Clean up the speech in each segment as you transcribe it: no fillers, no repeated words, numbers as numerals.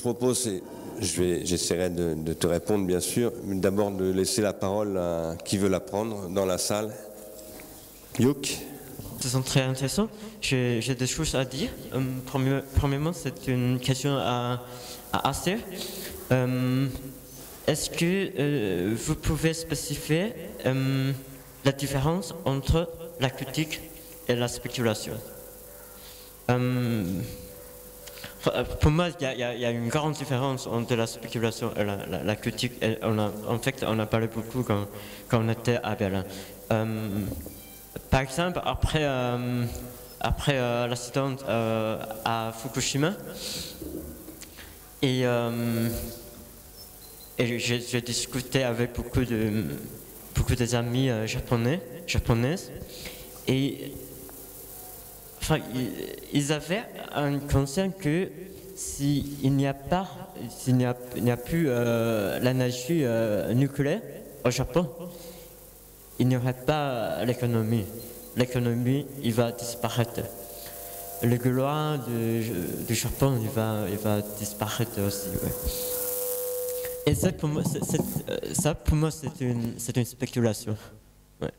propose, c'est, j'essaierai de te répondre bien sûr, mais d'abord de laisser la parole à qui veut la prendre dans la salle. Youk. Ce sont très intéressants. J'ai des choses à dire. Premièrement, c'est une question à Aster. Est-ce que vous pouvez spécifier la différence entre la critique et la spéculation? Pour moi, il y a une grande différence entre la spéculation et la critique. Et en fait, on a parlé beaucoup quand on était à Berlin. Par exemple, après l'accident à Fukushima, et j'ai discuté avec beaucoup des amis japonaises, et enfin, ils avaient un conscient que s'il n'y a plus l'énergie nucléaire au Japon, il n'y aurait pas l'économie. L'économie, il va disparaître. Le gloire du Japon, il va disparaître aussi. Ouais. Et ça, pour moi, c'est une spéculation. Ouais.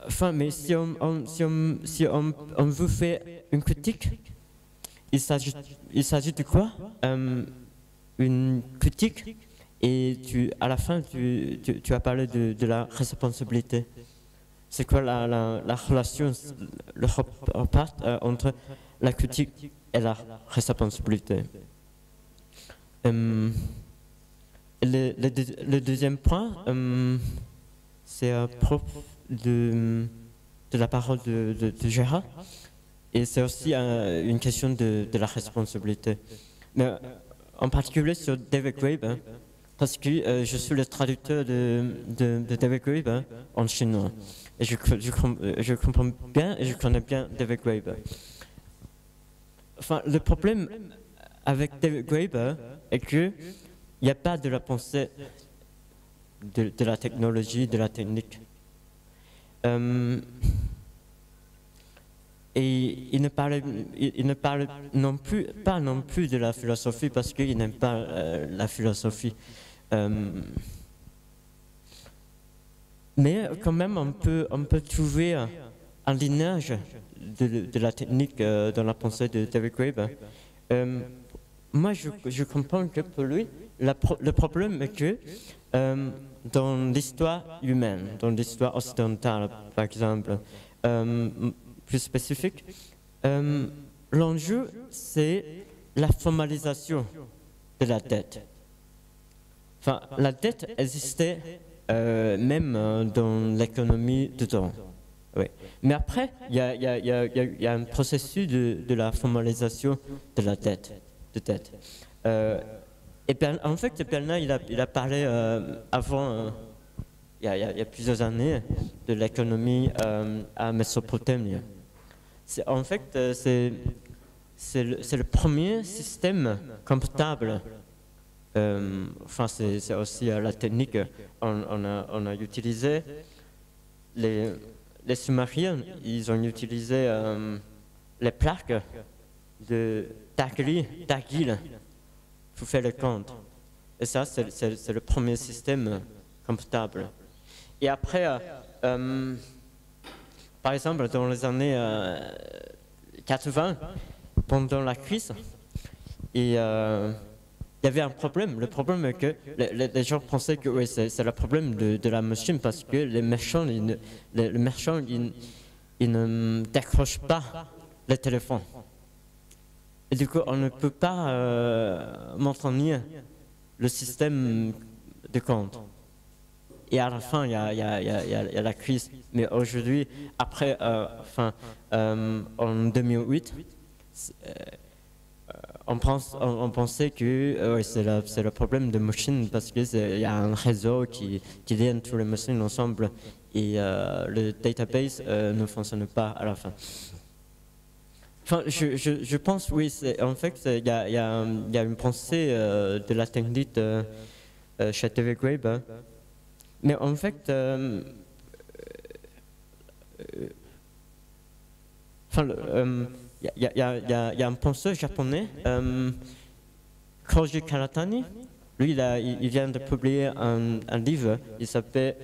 Enfin, mais si on veut faire une critique, il s'agit de quoi? Une critique, et à la fin, tu as parlé de la responsabilité. C'est quoi la relation, le rapport entre la critique et la responsabilité? Le deuxième point, c'est propre de la parole de Gérard, et c'est aussi une question de la responsabilité. Mais en particulier sur David Graeber, parce que je suis le traducteur de David Graeber en chinois. Et je comprends bien et je connais bien David Graeber. Enfin, le problème avec David Graeber est qu'il n'y a pas de la pensée de la technologie, de la technique. Et il ne parle pas non plus de la philosophie, parce qu'il n'aime pas la philosophie. Mais quand même, on peut trouver un lignage de la technique dans la pensée de David Graeber. Moi, je comprends que pour lui, le problème est que dans l'histoire humaine, dans l'histoire occidentale, par exemple, plus spécifique, l'enjeu, c'est la formalisation de la dette. Enfin, la dette existait même dans l'économie de temps. Oui. Mais après, il y a un processus de la formalisation de la dette. Et bien, en fait, Bernard, il a parlé avant, il y a plusieurs années, de l'économie à Mésopotamie. En fait, c'est le premier système comptable. Enfin, c'est aussi la technique. On a utilisé les Sumériens, ils ont utilisé les plaques de d'argile pour faire le compte. Et ça, c'est le premier système comptable. Et après, par exemple, dans les années 80, pendant la crise, il y avait un problème. Le problème est que les gens pensaient que oui, c'est le problème de la machine, parce que les marchands, ils ne décrochent pas le téléphone. Et du coup, on ne peut pas maintenir le système de compte. Et à la fin, il y a la crise. Mais aujourd'hui, après, en 2008, on pensait que c'est le problème de machines, parce qu'il y a un réseau qui lien toutes les machines ensemble, et le database ne fonctionne pas à la fin. Enfin, je pense, oui, en fait, il y a une pensée de la technique chez David Graeber. Mais en fait, il y a un penseur japonais Koji Karatani, lui, il vient de publier un livre, il s'appelle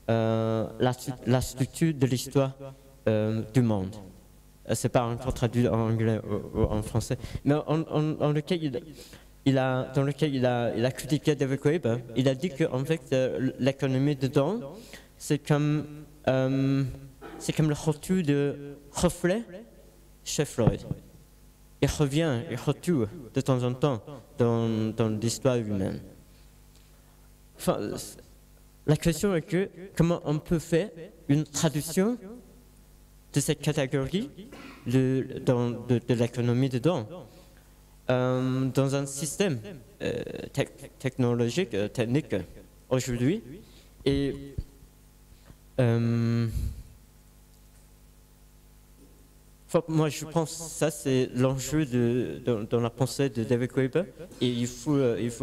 la structure de l'histoire du monde. C'est pas encore traduit en anglais ou en français, mais dans lequel il a critiqué David Graeber. Il a dit qu'en fait, l'économie dedans, c'est comme le retour de reflet chez Freud. Il revient, il retourne de temps en temps dans l'histoire humaine. Enfin, la question est que comment on peut faire une traduction de cette catégorie de l'économie dedans dans un système technologique, technique aujourd'hui. Et moi, je pense que ça, c'est l'enjeu dans la pensée de David Graeber, et il faut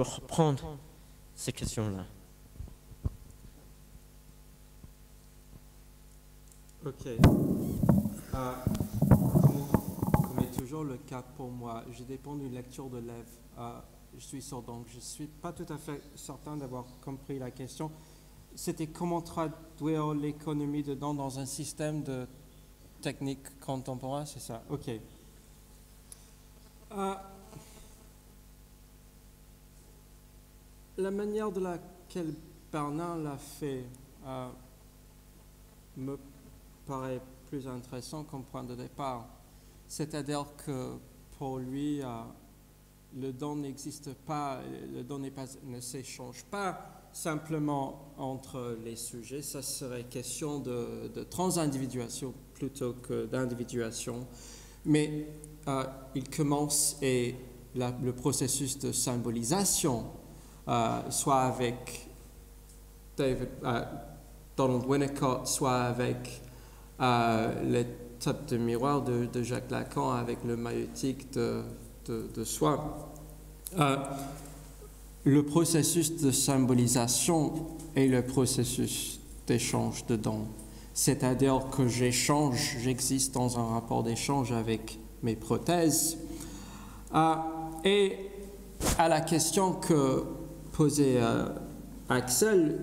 reprendre ces questions-là. Ok. Comme est toujours le cas pour moi, je dépends d'une lecture de Lev. Je suis sourd, donc je ne suis pas tout à fait certain d'avoir compris la question. C'était comment traduire l'économie dedans dans un système de technique contemporain, c'est ça? Ok. La manière de laquelle Bernard l'a fait me paraît plus intéressant comme point de départ. C'est-à-dire que pour lui, le don n'existe pas, le don ne s'échange pas simplement entre les sujets, ça serait question de transindividuation plutôt que d'individuation. Mais il commence et le processus de symbolisation, soit avec Donald Winnicott, soit avec l'étape de miroir de Jacques Lacan avec le maïeutique de soi. Le processus de symbolisation est le processus d'échange de dons. C'est-à-dire que j'existe dans un rapport d'échange avec mes prothèses. Et à la question que posait Axel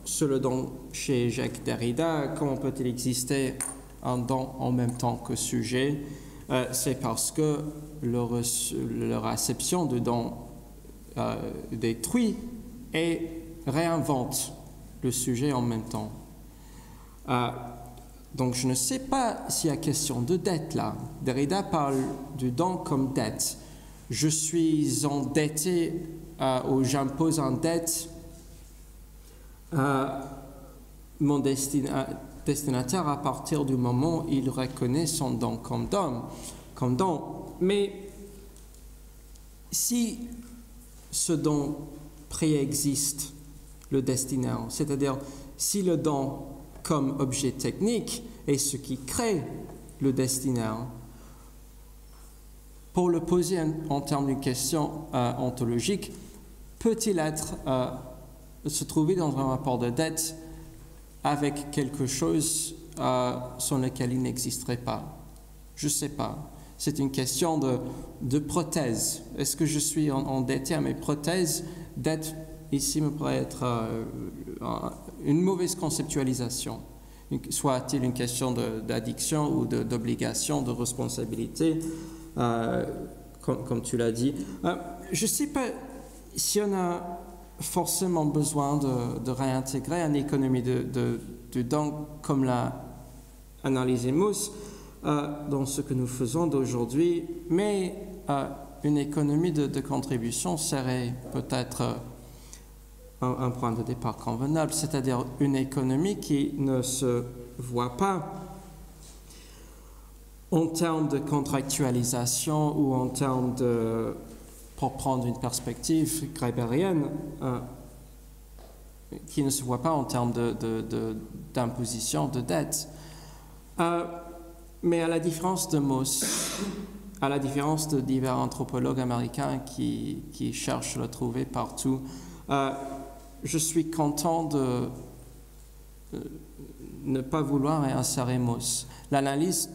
sur le don chez Jacques Derrida, comment peut-il exister un don en même temps que sujet? C'est parce que leur réception de don détruit et réinvente le sujet en même temps. Donc je ne sais pas s'il y a question de dette là. Derrida parle du don comme dette. Je suis endetté ou j'impose en dette mon destinataire à partir du moment où il reconnaît son don comme don. Mais si ce don préexiste le destinataire, c'est-à-dire si le don comme objet technique est ce qui crée le destinataire, pour le poser en termes d'une question ontologique, peut-il se trouver dans un rapport de dette avec quelque chose sur lequel il n'existerait pas? Je ne sais pas. C'est une question de prothèse. Est-ce que je suis endetté à mes prothèses? Dette, ici, me paraît être une mauvaise conceptualisation. Soit-il une question d'addiction ou d'obligation, de responsabilité, comme tu l'as dit. Je ne sais pas si on a forcément besoin de réintégrer une économie de don comme l'a analysé Mauss dans ce que nous faisons d'aujourd'hui, mais une économie de contribution serait peut-être un point de départ convenable, c'est-à-dire une économie qui ne se voit pas en termes de contractualisation ou en termes de, pour prendre une perspective grébérienne, qui ne se voit pas en termes d'imposition de dette. Mais à la différence de Mauss, à la différence de divers anthropologues américains qui cherchent à le trouver partout, je suis content de ne pas vouloir réinsérer Mauss. L'analyse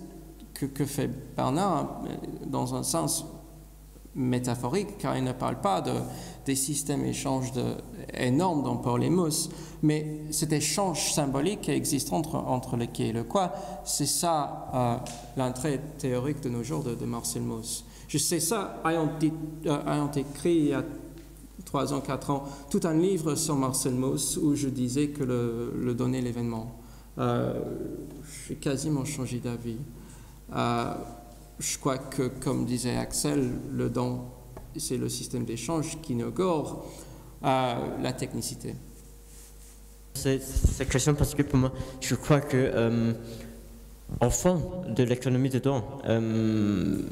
que fait Bernard, dans un sens, métaphorique, car il ne parle pas des systèmes d'échange énormes dans Paulemos, mais cet échange symbolique qui existe entre le qui et le quoi, c'est ça l'entrée théorique de nos jours de Marcel Mauss. Je sais ça, ayant écrit il y a 3 ans, 4 ans, tout un livre sur Marcel Mauss où je disais que le don est l'événement. J'ai quasiment changé d'avis. Je crois que, comme disait Axel, le don, c'est le système d'échange qui inaugure la technicité. C'est cette question parce que pour moi, je crois que au fond de l'économie de don,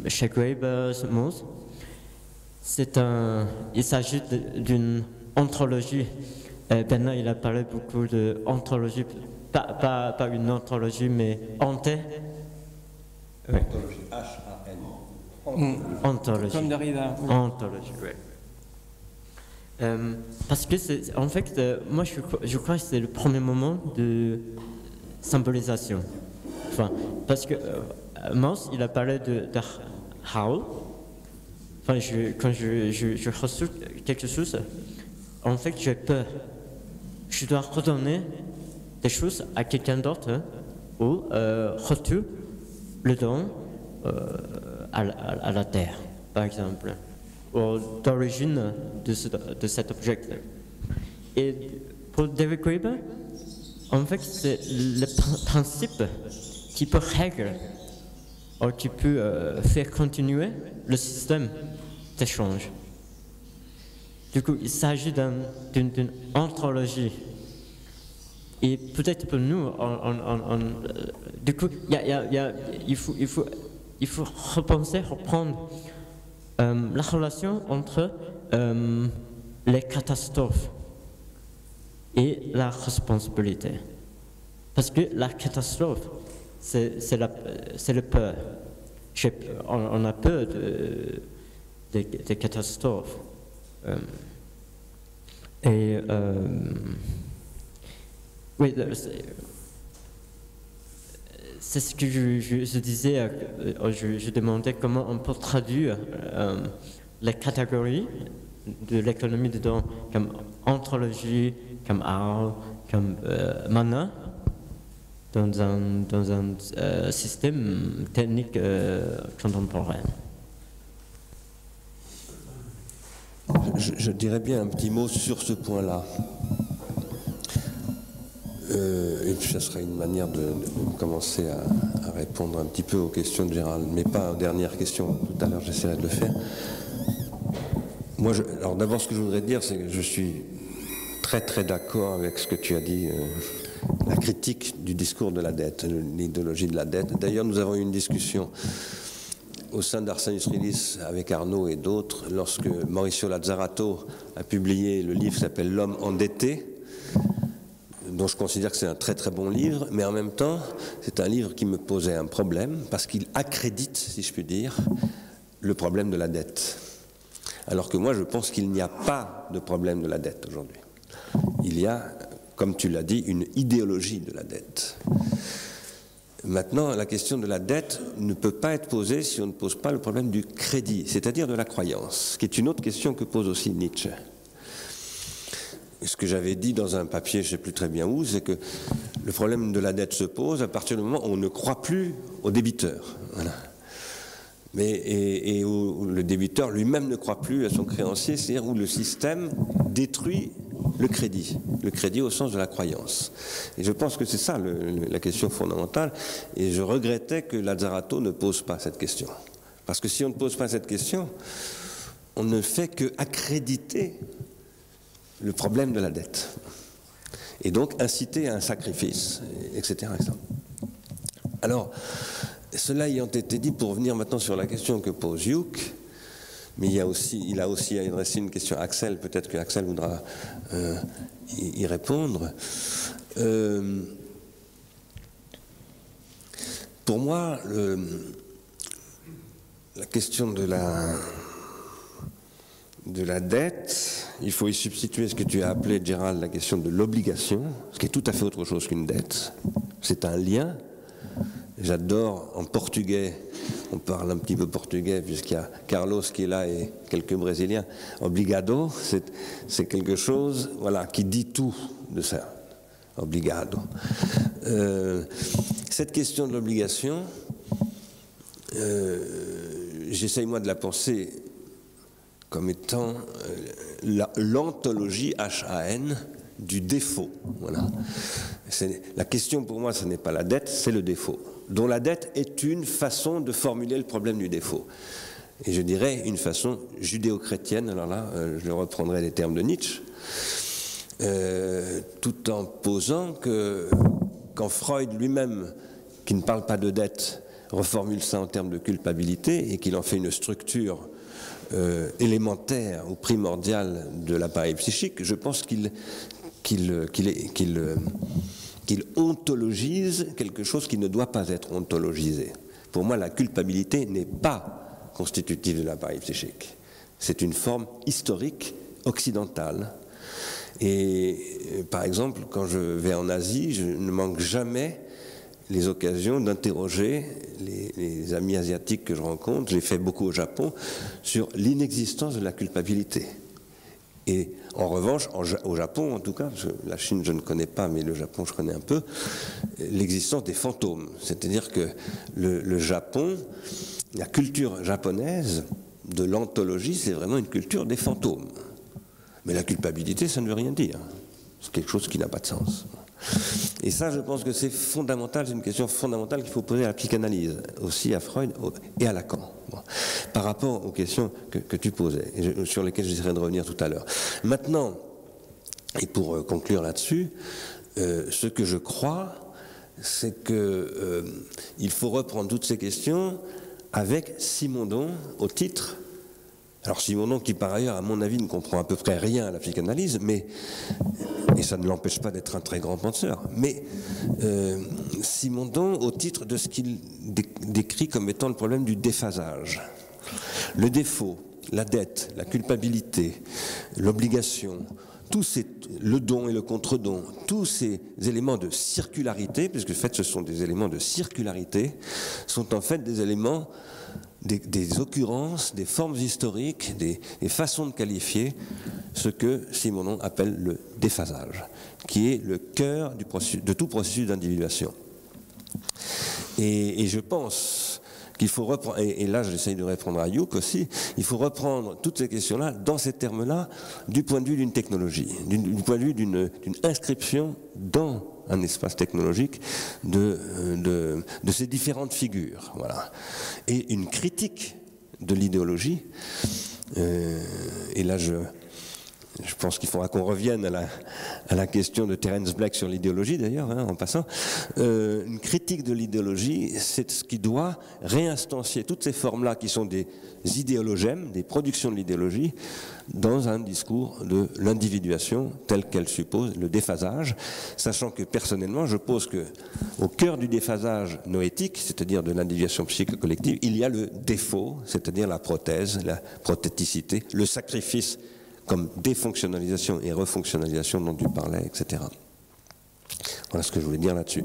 chez Graeber, Mauss, il s'agit d'une ontologie. Bernard, il a parlé beaucoup d'ontologie, pas une ontologie, mais onté. Oui. H-A-N. Ontologie. Comme Derrida. Oui. Ontologie, oui. Parce que, en fait, moi je crois que c'est le premier moment de symbolisation. Enfin, parce que Mauss, il a parlé de how. Enfin, quand je reçois quelque chose, en fait, j'ai peur. Je dois redonner des choses à quelqu'un d'autre ou retour le don à la terre, par exemple, ou d'origine de cet objet. Et pour David Graeber, en fait, c'est le principe qui peut régler ou qui peut faire continuer le système d'échange. Du coup, il s'agit d'une ontologie. Et peut-être pour nous, du coup, il faut reprendre la relation entre les catastrophes et la responsabilité. Parce que la catastrophe, c'est le peur. On a peur des catastrophes. Oui, c'est ce que je disais, je demandais comment on peut traduire les catégories de l'économie de don comme ontologie, comme art, comme mana, dans un système technique contemporain. Je dirais bien un petit mot sur ce point-là. Et puis ça serait une manière de commencer à répondre un petit peu aux questions de Gérald, mais pas aux dernières questions. Tout à l'heure, j'essaierai de le faire. Moi, alors d'abord, ce que je voudrais dire, c'est que je suis très très d'accord avec ce que tu as dit, la critique du discours de la dette, l'idéologie de la dette. D'ailleurs, nous avons eu une discussion au sein d'Arsenius Release avec Arnaud et d'autres, lorsque Mauricio Lazzarato a publié le livre qui s'appelle L'homme endetté, dont je considère que c'est un très très bon livre, mais en même temps, c'est un livre qui me posait un problème, parce qu'il accrédite, si je puis dire, le problème de la dette. Alors que moi, je pense qu'il n'y a pas de problème de la dette aujourd'hui. Il y a, comme tu l'as dit, une idéologie de la dette. Maintenant, la question de la dette ne peut pas être posée si on ne pose pas le problème du crédit, c'est-à-dire de la croyance, qui est une autre question que pose aussi Nietzsche. Ce que j'avais dit dans un papier, je ne sais plus très bien où, c'est que le problème de la dette se pose à partir du moment où on ne croit plus au débiteur. Voilà. Et où le débiteur lui-même ne croit plus à son créancier, c'est-à-dire où le système détruit le crédit au sens de la croyance. Et je pense que c'est ça la question fondamentale, et je regrettais que Lazzarato ne pose pas cette question. Parce que si on ne pose pas cette question, on ne fait que accréditer le problème de la dette, et donc inciter à un sacrifice, etc. etc. Alors, cela ayant été dit, pour revenir maintenant sur la question que pose Hugh, mais il a aussi adressé une question à Axel, peut-être que Axel voudra y répondre. Pour moi, la question de la dette, il faut y substituer ce que tu as appelé, Gérald, la question de l'obligation, ce qui est tout à fait autre chose qu'une dette. C'est un lien J'adore en portugais, on parle un petit peu portugais puisqu'il y a Carlos qui est là et quelques Brésiliens. Obrigado, c'est quelque chose, voilà, qui dit tout de ça. Obrigado. Cette question de l'obligation, j'essaye moi de la penser comme étant l'ontologie HAN du défaut. Voilà. La question pour moi, ce n'est pas la dette, c'est le défaut, dont la dette est une façon de formuler le problème du défaut. Et je dirais une façon judéo-chrétienne, alors là, je reprendrai les termes de Nietzsche, tout en posant quand Freud lui-même, qui ne parle pas de dette, reformule ça en termes de culpabilité et qu'il en fait une structure élémentaire ou primordiale de l'appareil psychique, je pense qu'il ontologise quelque chose qui ne doit pas être ontologisé. Pour moi, la culpabilité n'est pas constitutive de l'appareil psychique. C'est une forme historique occidentale. Et par exemple, quand je vais en Asie, je ne manque jamais les occasions d'interroger les amis asiatiques que je rencontre, je l'ai fait beaucoup au Japon, sur l'inexistence de la culpabilité. Et en revanche, au Japon en tout cas, parce que la Chine je ne connais pas, mais le Japon je connais un peu, l'existence des fantômes. C'est-à-dire que le Japon, la culture japonaise de l'anthologie, c'est vraiment une culture des fantômes. Mais la culpabilité, ça ne veut rien dire. C'est quelque chose qui n'a pas de sens. Et ça, je pense que c'est fondamental, c'est une question fondamentale qu'il faut poser à la psychanalyse, aussi à Freud et à Lacan, par rapport aux questions que tu posais, et sur lesquelles j'essaierai de revenir tout à l'heure. Maintenant, et pour conclure là-dessus, ce que je crois, c'est qu'il faut reprendre toutes ces questions avec Simondon au titre. Alors Simondon, qui par ailleurs, à mon avis, ne comprend à peu près rien à la psychanalyse, et ça ne l'empêche pas d'être un très grand penseur, mais Simondon au titre de ce qu'il décrit comme étant le problème du déphasage. Le défaut, la dette, la culpabilité, l'obligation, le don et le contre-don, tous ces éléments de circularité, puisque en fait ce sont des éléments de circularité, sont en fait des éléments, des occurrences, des formes historiques, des façons de qualifier ce que Simondon appelle le déphasage, qui est le cœur de tout processus d'individuation. Et je pense qu'il faut reprendre, et là j'essaye de répondre à Youk aussi, il faut reprendre toutes ces questions-là, dans ces termes-là, du point de vue d'une technologie, du point de vue d'une inscription dans un espace technologique de ces différentes figures. Voilà. Et une critique de l'idéologie, et là je pense qu'il faudra qu'on revienne à la question de Terence Black sur l'idéologie d'ailleurs, en passant. Une critique de l'idéologie, c'est ce qui doit réinstancier toutes ces formes-là qui sont des idéologèmes, des productions de l'idéologie, dans un discours de l'individuation telle qu'elle suppose le déphasage, sachant que personnellement je pose que au cœur du déphasage noétique, c'est-à-dire de l'individuation psychique collective, il y a le défaut, c'est-à-dire la prothèse, la prothéticité, le sacrifice comme défonctionnalisation et refonctionnalisation dont tu parlais, etc. Voilà ce que je voulais dire là-dessus.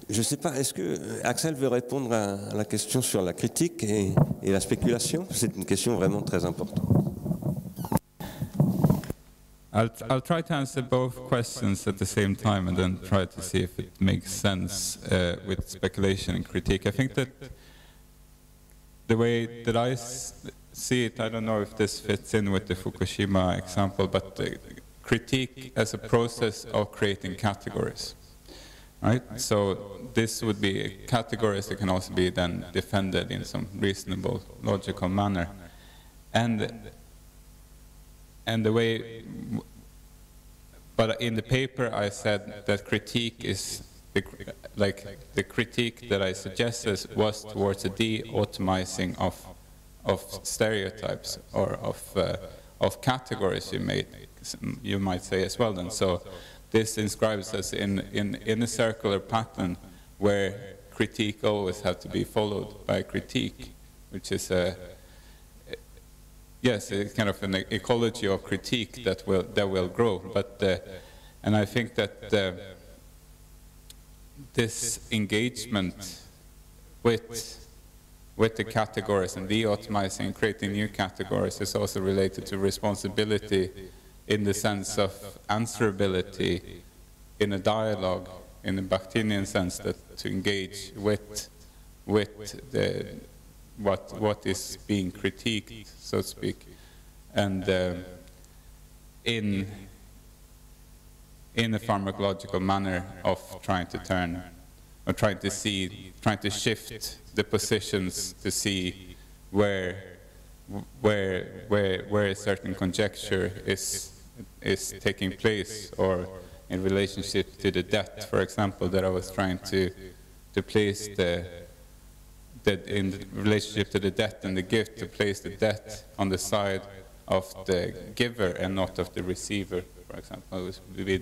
Je ne sais pas, est-ce que Axel veut répondre à la question sur la critique et la spéculation? C'est une question vraiment très importante. I'll try to answer both questions at the same time and then try to see if it makes sense with speculation and critique. I think that the way that I see it, I don't know if this fits in with the Fukushima example, but critique as a process of creating categories, right? So this would be categories that can also be then defended in some reasonable, logical manner. And the way, but in the paper I said that critique is, the critique that I suggested was towards a de-automizing of stereotypes or of categories you might say as well then. So this inscribes us in a circular pattern where critique always has to be followed by critique, which is yes, it's kind of an ecology of critique that will grow. But and I think that this engagement with the categories and de-automizing and creating new categories is also related to responsibility in the sense of answerability in a dialogue, in the Bakhtinian sense, that to engage with what is being critiqued, so to speak, and in a pharmacological manner of trying to turn, or trying to shift the positions to see where a certain conjecture is taking place, or in relationship to the debt, for example, that I was trying to place in relationship to the debt and the gift, to place the debt on the side of the giver and not of the receiver, for example. It was a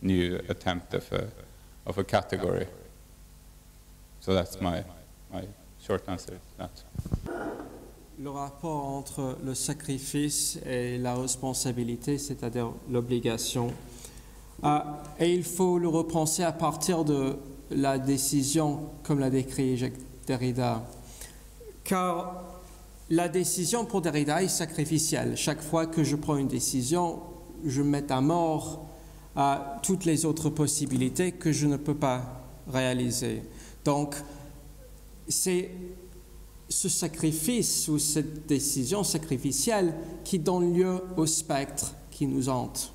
new attempt of a category. So that's my short answer to that. Le rapport entre le sacrifice et la responsabilité, c'est-à-dire l'obligation, et il faut le repenser à partir de la décision, comme l'a décrit Jacques Derrida. Car la décision pour Derrida est sacrificielle. Chaque fois que je prends une décision, je mets à mort toutes les autres possibilités que je ne peux pas réaliser. Donc, c'est ce sacrifice ou cette décision sacrificielle qui donne lieu au spectre qui nous hante.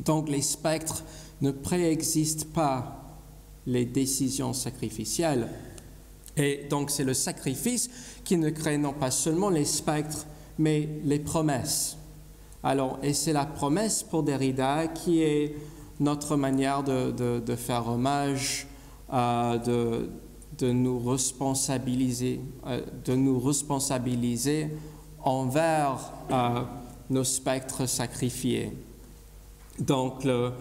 Donc, les spectres ne préexistent pas les décisions sacrificielles. Et donc, c'est le sacrifice qui ne crée non pas seulement les spectres, mais les promesses. Alors, et c'est la promesse pour Derrida qui est notre manière de faire hommage, de nous responsabiliser envers nos spectres sacrifiés. Donc, le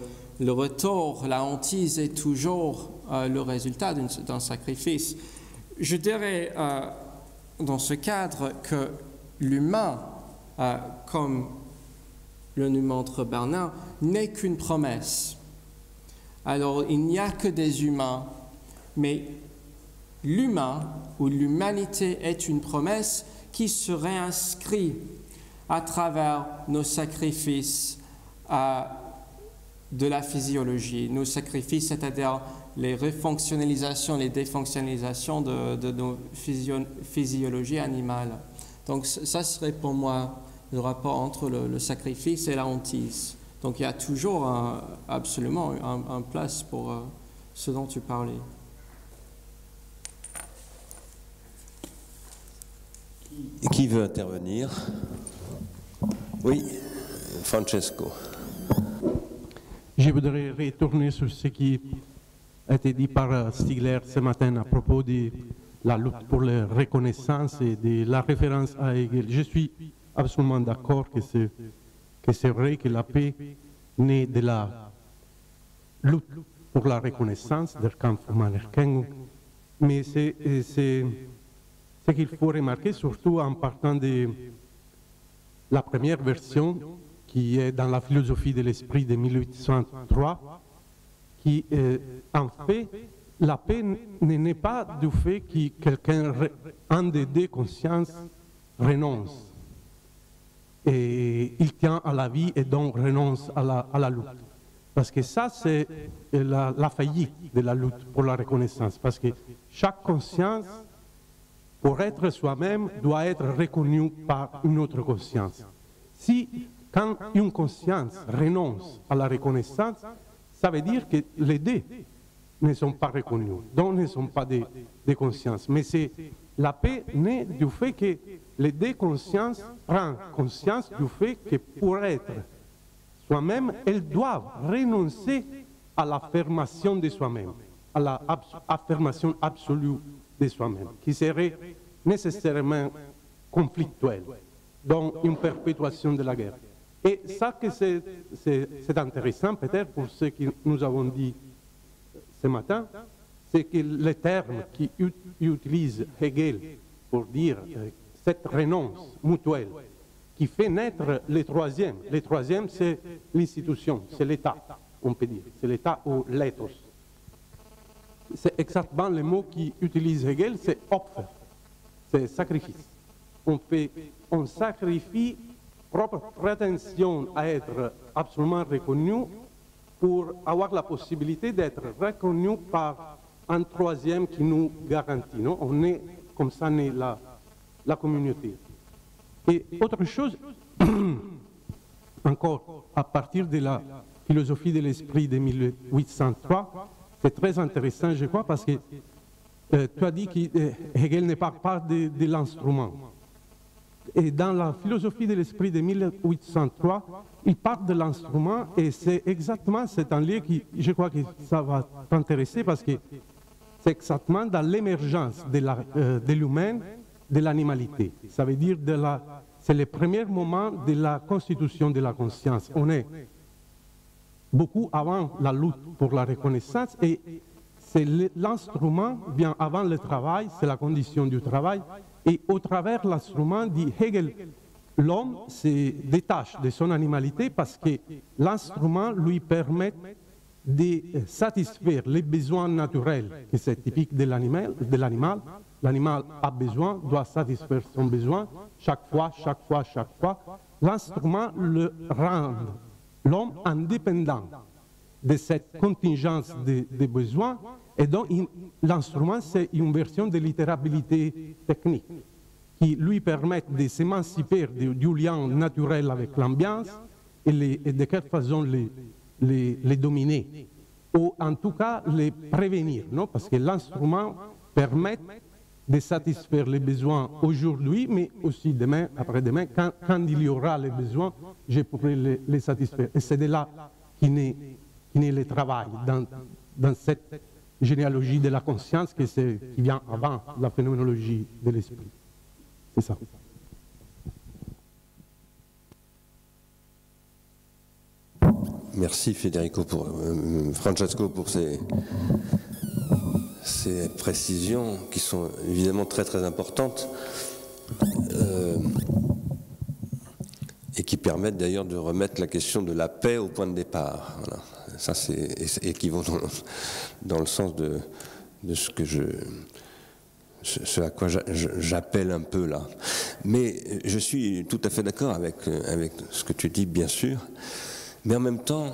retour, la hantise est toujours le résultat d'un sacrifice. Je dirais dans ce cadre que l'humain, comme le nous montre Bernard, n'est qu'une promesse. Alors, il n'y a que des humains, mais l'humain ou l'humanité est une promesse qui se réinscrit à travers nos sacrifices de la physiologie, nos sacrifices, c'est-à-dire les refonctionnalisations, les défonctionnalisations de nos physiologies animales. Donc ça serait pour moi le rapport entre le sacrifice et la hantise. Donc il y a toujours absolument un place pour ce dont tu parlais. Qui veut intervenir? Oui, Francesco. Je voudrais retourner sur ce qui a été dit par Stigler ce matin à propos de la lutte pour la reconnaissance et de la référence à Hegel. Je suis absolument d'accord que c'est vrai que la paix naît de la lutte pour la reconnaissance, der Kampf um Anerkennung, mais c'est ce qu'il faut remarquer, surtout en partant de la première version qui est dans la philosophie de l'esprit de 1803, qui en fait, la paix n'est pas du fait que quelqu'un, un des deux consciences, renonce. Et il tient à la vie et donc renonce à la lutte. Parce que ça, c'est la faillite de la lutte pour la reconnaissance. Parce que chaque conscience, pour être soi-même, doit être reconnue par une autre conscience. Quand une conscience renonce à la reconnaissance, ça veut dire que les deux ne sont pas reconnus, donc ne sont pas des consciences. Mais la paix naît du fait que les deux consciences prennent conscience du fait que pour être soi-même, elles doivent renoncer à l'affirmation de soi-même, à l'affirmation absolue de soi-même, qui serait nécessairement conflictuelle, donc une perpétuation de la guerre. Et ça que c'est intéressant peut-être pour ce que nous avons dit ce matin, c'est que le terme qu'utilise Hegel pour dire cette renonce mutuelle qui fait naître le troisième c'est l'institution, c'est l'État, on peut dire, c'est l'État ou l'ethos. c'est exactement le mot qu'utilise Hegel, c'est Opfer, c'est sacrifice. On sacrifie propre prétention à être absolument reconnu pour avoir la possibilité d'être reconnu par un troisième qui nous garantit. Non? On est comme ça naît la communauté. Et autre chose, encore à partir de la philosophie de l'esprit de 1803, c'est très intéressant, je crois, parce que tu as dit que Hegel ne parle pas de l'instrument. Et dans la philosophie de l'esprit de 1803, il parle de l'instrument et c'est exactement cet enlève qui, je crois que ça va t'intéresser parce que c'est exactement dans l'émergence de l'humain, de l'animalité. Ça veut dire c'est le premier moment de la constitution de la conscience. On est beaucoup avant la lutte pour la reconnaissance et c'est l'instrument bien avant le travail, c'est la condition du travail. Et au travers de l'instrument, dit Hegel, l'homme se détache de son animalité parce que l'instrument lui permet de satisfaire les besoins naturels, que c'est typique de l'animal. L'animal a besoin, doit satisfaire son besoin, chaque fois. L'instrument le rend l'homme indépendant de cette contingence de besoins. Et donc, l'instrument, c'est une version de littérabilité technique qui lui permet de s'émanciper du lien naturel avec l'ambiance et de quelle façon les dominer, ou en tout cas les prévenir, non? Parce que l'instrument permet de satisfaire les besoins aujourd'hui, mais aussi demain, après-demain, quand il y aura les besoins, je pourrai les satisfaire. Et c'est de là qui naît le travail, dans cette généalogie de la conscience qui vient avant la phénoménologie de l'esprit. C'est ça. Merci Francesco pour ces précisions qui sont évidemment très très importantes et qui permettent d'ailleurs de remettre la question de la paix au point de départ. Voilà. Ça, et qui vont dans le sens de ce à quoi j'appelle un peu là. Mais je suis tout à fait d'accord avec ce que tu dis, bien sûr. Mais en même temps,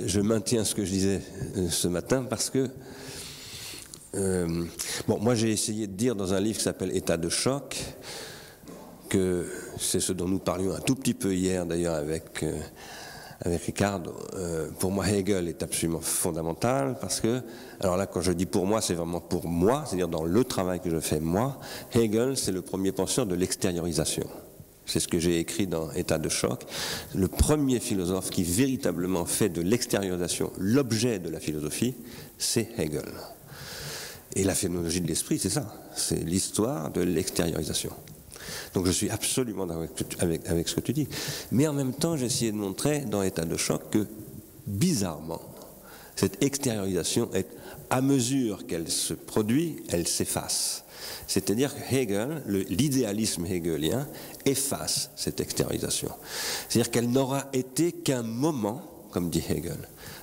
je maintiens ce que je disais ce matin parce que, moi j'ai essayé de dire dans un livre qui s'appelle État de choc, que c'est ce dont nous parlions un tout petit peu hier d'ailleurs avec Ricardo. Pour moi, Hegel est absolument fondamental parce que, alors là, quand je dis pour moi, c'est vraiment pour moi, c'est-à-dire dans le travail que je fais moi. Hegel, c'est le premier penseur de l'extériorisation. C'est ce que j'ai écrit dans État de choc. Le premier philosophe qui véritablement fait de l'extériorisation l'objet de la philosophie, c'est Hegel. Et la phénoménologie de l'esprit, c'est ça. C'est l'histoire de l'extériorisation. Donc je suis absolument d'accord avec ce que tu dis. Mais en même temps, j'ai essayé de montrer dans État de choc que, bizarrement, cette extériorisation, à mesure qu'elle se produit, elle s'efface. C'est-à-dire que Hegel, l'idéalisme hegelien, efface cette extériorisation. C'est-à-dire qu'elle n'aura été qu'un moment, comme dit Hegel,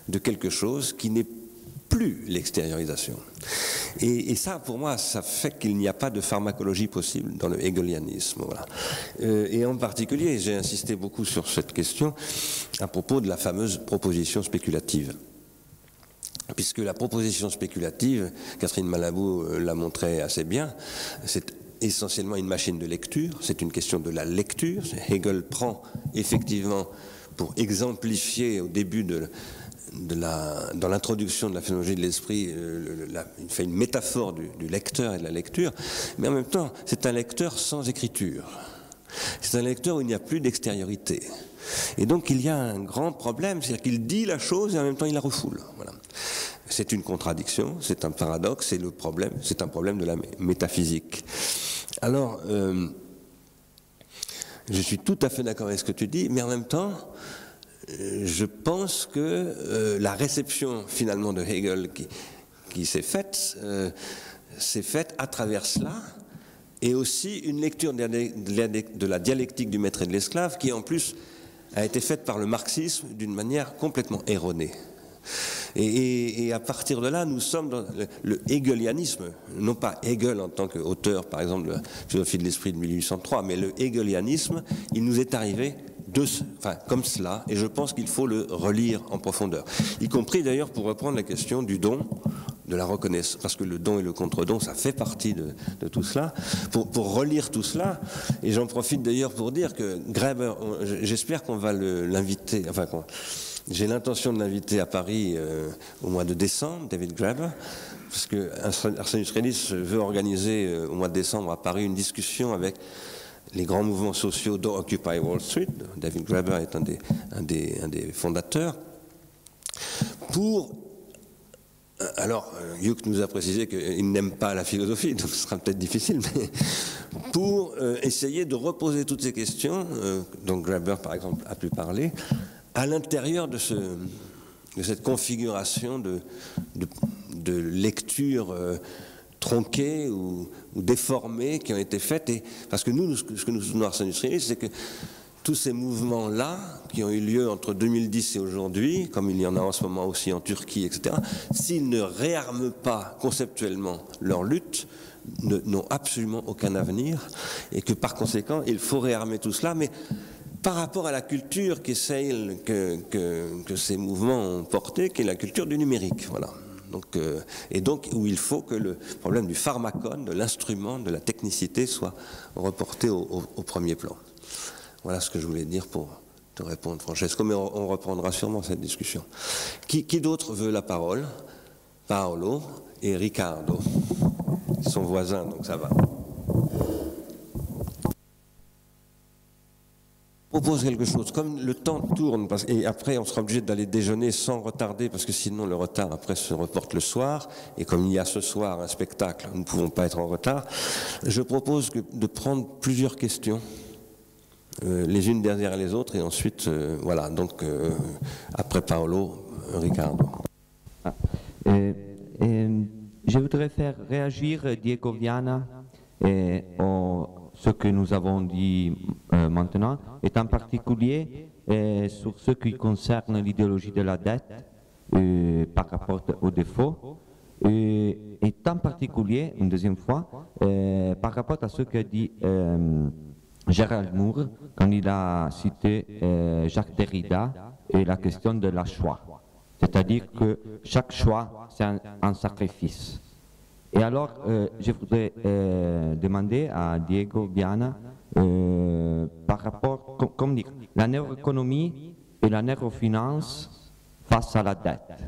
de quelque chose qui n'est plus l'extériorisation. Et ça, pour moi, ça fait qu'il n'y a pas de pharmacologie possible dans le hegelianisme. Voilà. Et en particulier, j'ai insisté beaucoup sur cette question à propos de la fameuse proposition spéculative. Puisque la proposition spéculative, Catherine Malabou l'a montré assez bien, c'est essentiellement une machine de lecture, c'est une question de la lecture. Hegel prend effectivement, pour exemplifier au début dans l'introduction de la phénoménologie de l'esprit, il fait une métaphore du lecteur et de la lecture, mais en même temps, c'est un lecteur sans écriture. C'est un lecteur où il n'y a plus d'extériorité. Et donc il y a un grand problème, c'est-à-dire qu'il dit la chose et en même temps il la refoule. Voilà. C'est une contradiction, c'est un paradoxe, c'est un problème de la métaphysique. Alors, je suis tout à fait d'accord avec ce que tu dis, mais en même temps, je pense que la réception finalement de Hegel qui s'est faite à travers cela, et aussi une lecture de la dialectique du maître et de l'esclave qui en plus a été faite par le marxisme d'une manière complètement erronée. Et à partir de là, nous sommes dans le hegelianisme, non pas Hegel en tant qu'auteur, par exemple, de la philosophie de l'esprit de 1803, mais le hegelianisme, il nous est arrivé comme cela, et je pense qu'il faut le relire en profondeur. Y compris d'ailleurs pour reprendre la question du don, de la reconnaissance, parce que le don et le contre-don, ça fait partie de tout cela. Pour relire tout cela, et j'en profite d'ailleurs pour dire que Graeber, j'espère qu'on va l'inviter, j'ai l'intention de l'inviter à Paris au mois de décembre, David Graeber, parce que Arsenius Relis veut organiser au mois de décembre à Paris une discussion avec les grands mouvements sociaux dont Occupy Wall Street. David Graeber est un des fondateurs. Alors, Hugh nous a précisé qu'il n'aime pas la philosophie, donc ce sera peut-être difficile, mais pour essayer de reposer toutes ces questions, dont Graeber, par exemple, a pu parler, à l'intérieur de cette configuration de lecture tronquées ou déformées qui ont été faites. Et, parce que nous, ce que nous soutenons à Arsenius Relis, c'est que tous ces mouvements-là, qui ont eu lieu entre 2010 et aujourd'hui, comme il y en a en ce moment aussi en Turquie, etc., s'ils ne réarment pas conceptuellement leur lutte, n'ont absolument aucun avenir, et que par conséquent, il faut réarmer tout cela, mais par rapport à la culture que ces mouvements ont portée, qui est la culture du numérique, voilà. Et donc où il faut que le problème du pharmacone, de l'instrument, de la technicité soit reporté au premier plan. Voilà ce que je voulais dire pour te répondre, Francesco, mais on reprendra sûrement cette discussion. Qui d'autre veut la parole? Paolo et Riccardo. Ils sont voisins, donc ça va. Je propose quelque chose, comme le temps tourne, et après on sera obligé d'aller déjeuner sans retarder, parce que sinon le retard après se reporte le soir, et comme il y a ce soir un spectacle, nous ne pouvons pas être en retard, je propose de prendre plusieurs questions, les unes derrière les autres, et ensuite, voilà, donc après Paolo, Riccardo. Je voudrais faire réagir Diego Viana ce que nous avons dit maintenant, et en particulier sur ce qui concerne l'idéologie de la dette par rapport au défaut, et en particulier, une deuxième fois, par rapport à ce qu'a dit Gérald Moore quand il a cité Jacques Derrida et la question de la choix. C'est-à-dire que chaque choix, c'est un sacrifice. Et alors, je voudrais demander à Diego Viana, par rapport, comme dire, la neuroéconomie et la neurofinance face à la dette.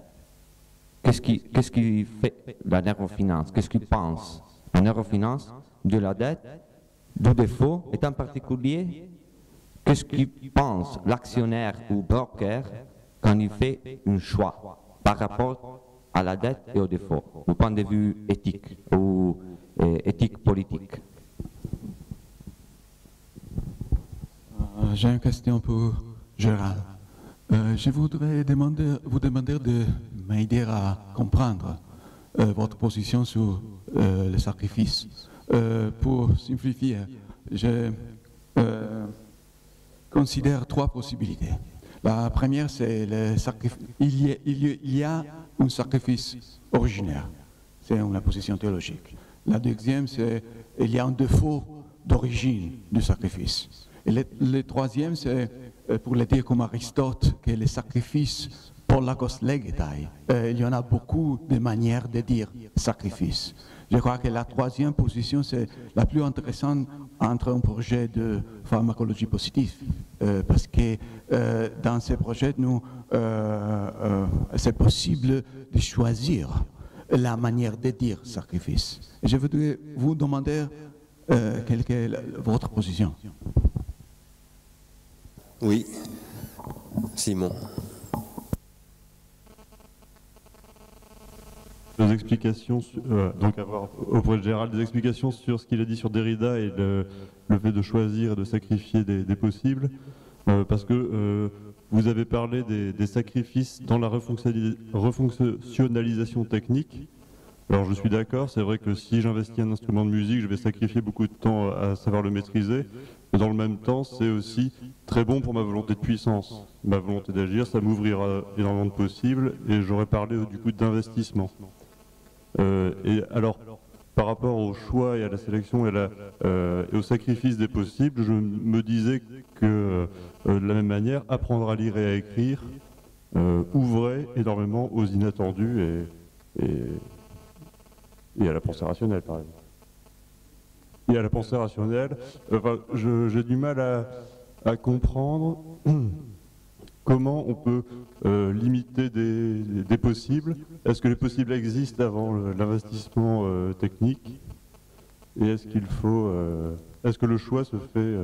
Qu'est-ce qui fait la neurofinance? Qu'est-ce qu'il pense la neurofinance de la dette, du défaut, et en particulier, qu'est-ce qu'il pense l'actionnaire ou broker quand il fait un choix par rapport à la dette et au défaut, au point de vue éthique ou éthique politique? J'ai une question pour Gérald. Je voudrais vous demander de m'aider à comprendre votre position sur le sacrifice. Pour simplifier, je considère trois possibilités. La première, c'est le sacrifice. Il y a un sacrifice originaire. C'est une position théologique. La deuxième, c'est qu'il y a un défaut d'origine du sacrifice. Et le troisième, c'est, pour le dire comme Aristote, que le sacrifice polagos legetai. Il y en a beaucoup de manières de dire sacrifice. Je crois que la troisième position, c'est la plus intéressante entre un projet de pharmacologie positive. Parce que dans ces projets, c'est possible de choisir la manière de dire sacrifice. Et je voudrais vous demander quelle est votre position. Oui, Simon. Des explications, donc avoir auprès de Gérald des explications sur ce qu'il a dit sur Derrida et le fait de choisir et de sacrifier des possibles, parce que vous avez parlé des sacrifices dans la refonctionnalisation technique. Alors je suis d'accord, c'est vrai que si j'investis un instrument de musique, je vais sacrifier beaucoup de temps à savoir le maîtriser, mais Dans le même temps, c'est aussi très bon pour ma volonté de puissance. Ma volonté d'agir, ça m'ouvrira énormément de possibles, et j'aurais parlé du coup d'investissement. Et alors, par rapport au choix et à la sélection et au sacrifice des possibles, je me disais que de la même manière, apprendre à lire et à écrire ouvrait énormément aux inattendus et à la pensée rationnelle, par exemple. Et à la pensée rationnelle, j'ai du mal à comprendre comment on peut limiter des possibles. Est-ce que les possibles existent avant l'investissement technique? Et est-ce que le choix se fait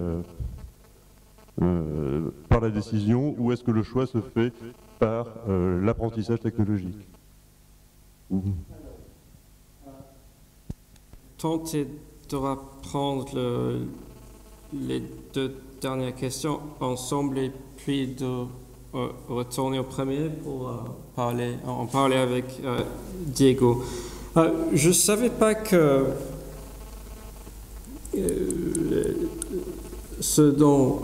par la décision, ou est-ce que le choix se fait par l'apprentissage technologique? Tenter de reprendre les deux dernières questions ensemble et puis de retourner au premier pour en parler avec Diego. Je ne savais pas que ce dont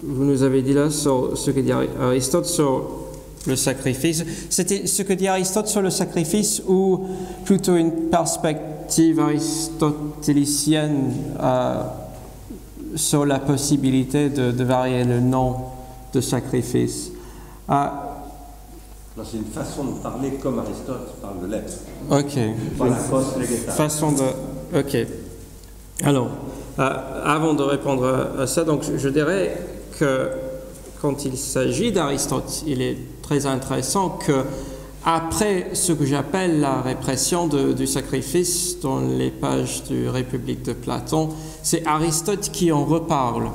vous nous avez dit là sur ce que dit Aristote sur le sacrifice, c'était ce que dit Aristote sur le sacrifice ou plutôt une perspective aristotélicienne sur la possibilité de varier le nom de sacrifice. C'est une façon de parler comme Aristote parle de l'être. Ok. Voilà, façon de. Ok. Alors, avant de répondre à ça, donc je dirais que quand il s'agit d'Aristote, il est très intéressant que après ce que j'appelle la répression du sacrifice dans les pages du République de Platon, c'est Aristote qui en reparle.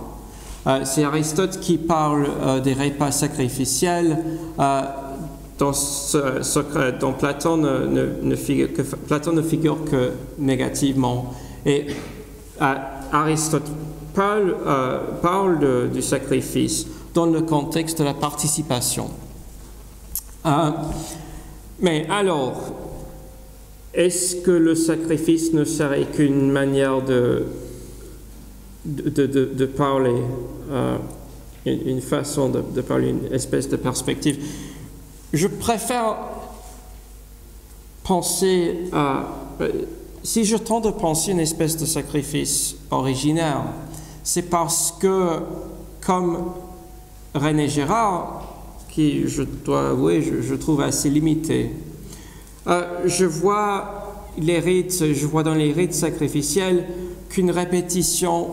C'est Aristote qui parle des repas sacrificiels dont Platon ne figure que négativement. Et Aristote parle du sacrifice dans le contexte de la participation. Mais alors, est-ce que le sacrifice ne serait qu'une manière de parler, une façon de parler, une espèce de perspective? Je préfère penser si je tente de penser une espèce de sacrifice originaire, c'est parce que, comme René Girard, qui, je dois avouer, je trouve assez limité, je vois dans les rites sacrificiels qu'une répétition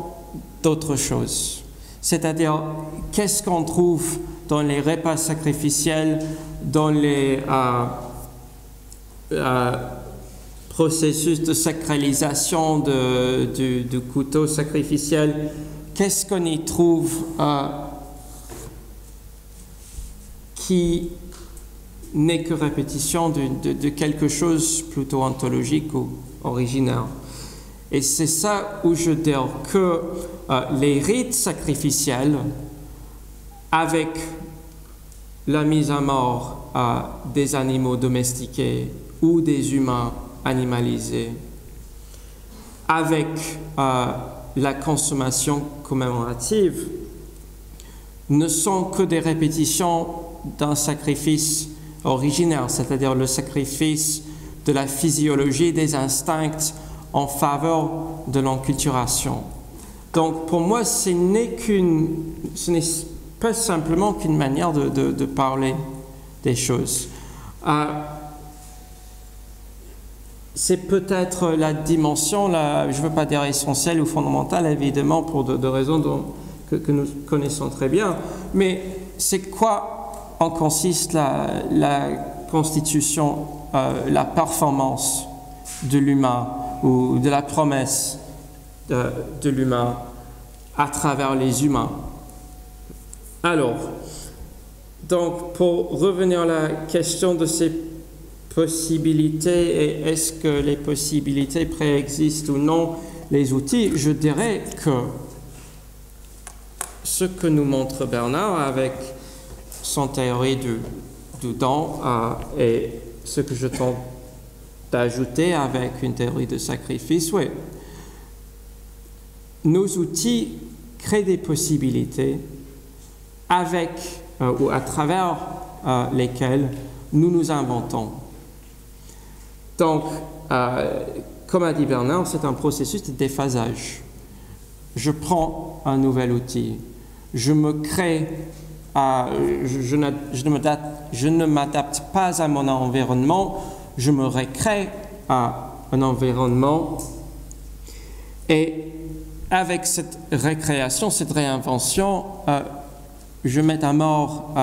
d'autre chose. C'est-à-dire, qu'est-ce qu'on trouve dans les repas sacrificiels, dans les processus de sacralisation du couteau sacrificiel, qu'est-ce qu'on y trouve qui n'est que répétition de quelque chose plutôt ontologique ou originaire. Et c'est ça où je dis que les rites sacrificiels, avec la mise à mort des animaux domestiqués ou des humains animalisés, avec la consommation commémorative, ne sont que des répétitions d'un sacrifice originaire, c'est-à-dire le sacrifice de la physiologie des instincts en faveur de l'enculturation. Donc pour moi, ce n'est pas simplement qu'une manière de parler des choses. C'est peut-être la dimension, je ne veux pas dire essentielle ou fondamentale, évidemment, pour de raisons que nous connaissons très bien, mais c'est quoi en consiste la constitution, la performance de l'humain ou de la promesse de l'humain à travers les humains. Alors, donc pour revenir à la question de ces possibilités et est-ce que les possibilités préexistent ou non les outils, je dirais que ce que nous montre Bernard avec son théorie du don et ce que je tente d'ajouter avec une théorie de sacrifice, oui. nos outils créent des possibilités avec ou à travers lesquelles nous nous inventons. Donc, comme a dit Bernard, c'est un processus de déphasage. Je prends un nouvel outil, je me crée, je ne m'adapte pas à mon environnement, je me recrée à un environnement, et avec cette récréation, cette réinvention, je mets à mort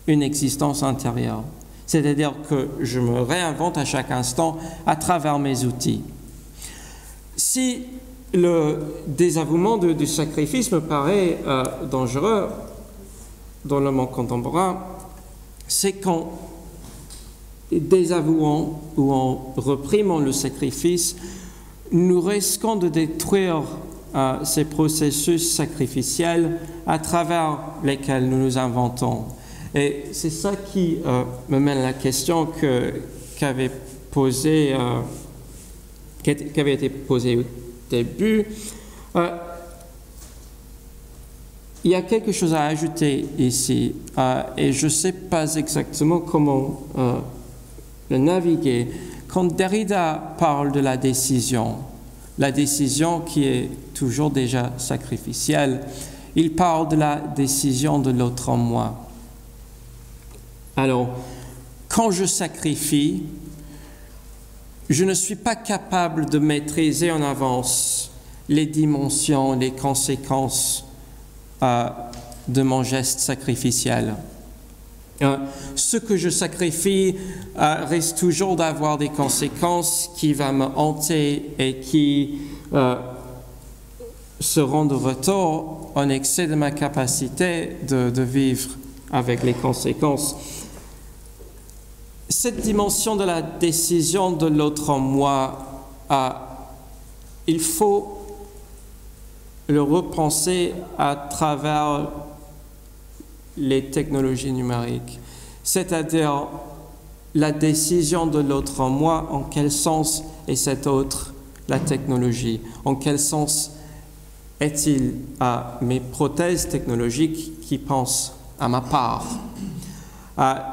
une existence intérieure. C'est-à-dire que je me réinvente à chaque instant à travers mes outils. Si le désavouement du sacrifice me paraît dangereux dans le monde contemporain, c'est qu'en désavouant ou en réprimant le sacrifice, nous risquons de détruire ces processus sacrificiels à travers lesquels nous nous inventons. Et c'est ça qui me mène à la question qui avait été posée au début. Il y a quelque chose à ajouter ici, et je ne sais pas exactement comment le naviguer. Quand Derrida parle de la décision qui est toujours déjà sacrificielle, il parle de la décision de l'autre en moi. Alors, quand je sacrifie, je ne suis pas capable de maîtriser en avance les dimensions, les conséquences de mon geste sacrificiel. Ce que je sacrifie risque toujours d'avoir des conséquences qui vont me hanter et qui seront de retour en excès de ma capacité de vivre avec les conséquences. Cette dimension de la décision de l'autre en moi, il faut le repenser à travers les technologies numériques, c'est-à-dire la décision de l'autre en moi, en quel sens est cet autre la technologie, en quel sens est-il mes prothèses technologiques qui pensent à ma part.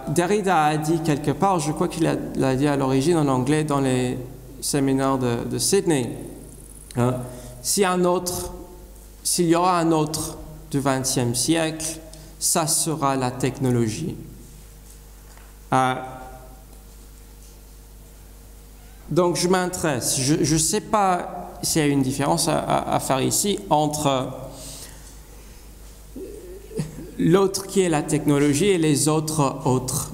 Derrida a dit quelque part, je crois qu'il l'a dit à l'origine en anglais dans les séminaires de Sydney, s'il y aura un autre du XXe siècle, ça sera la technologie. Donc je m'intéresse. Je ne sais pas s'il y a une différence à faire ici entre l'autre qui est la technologie et les autres.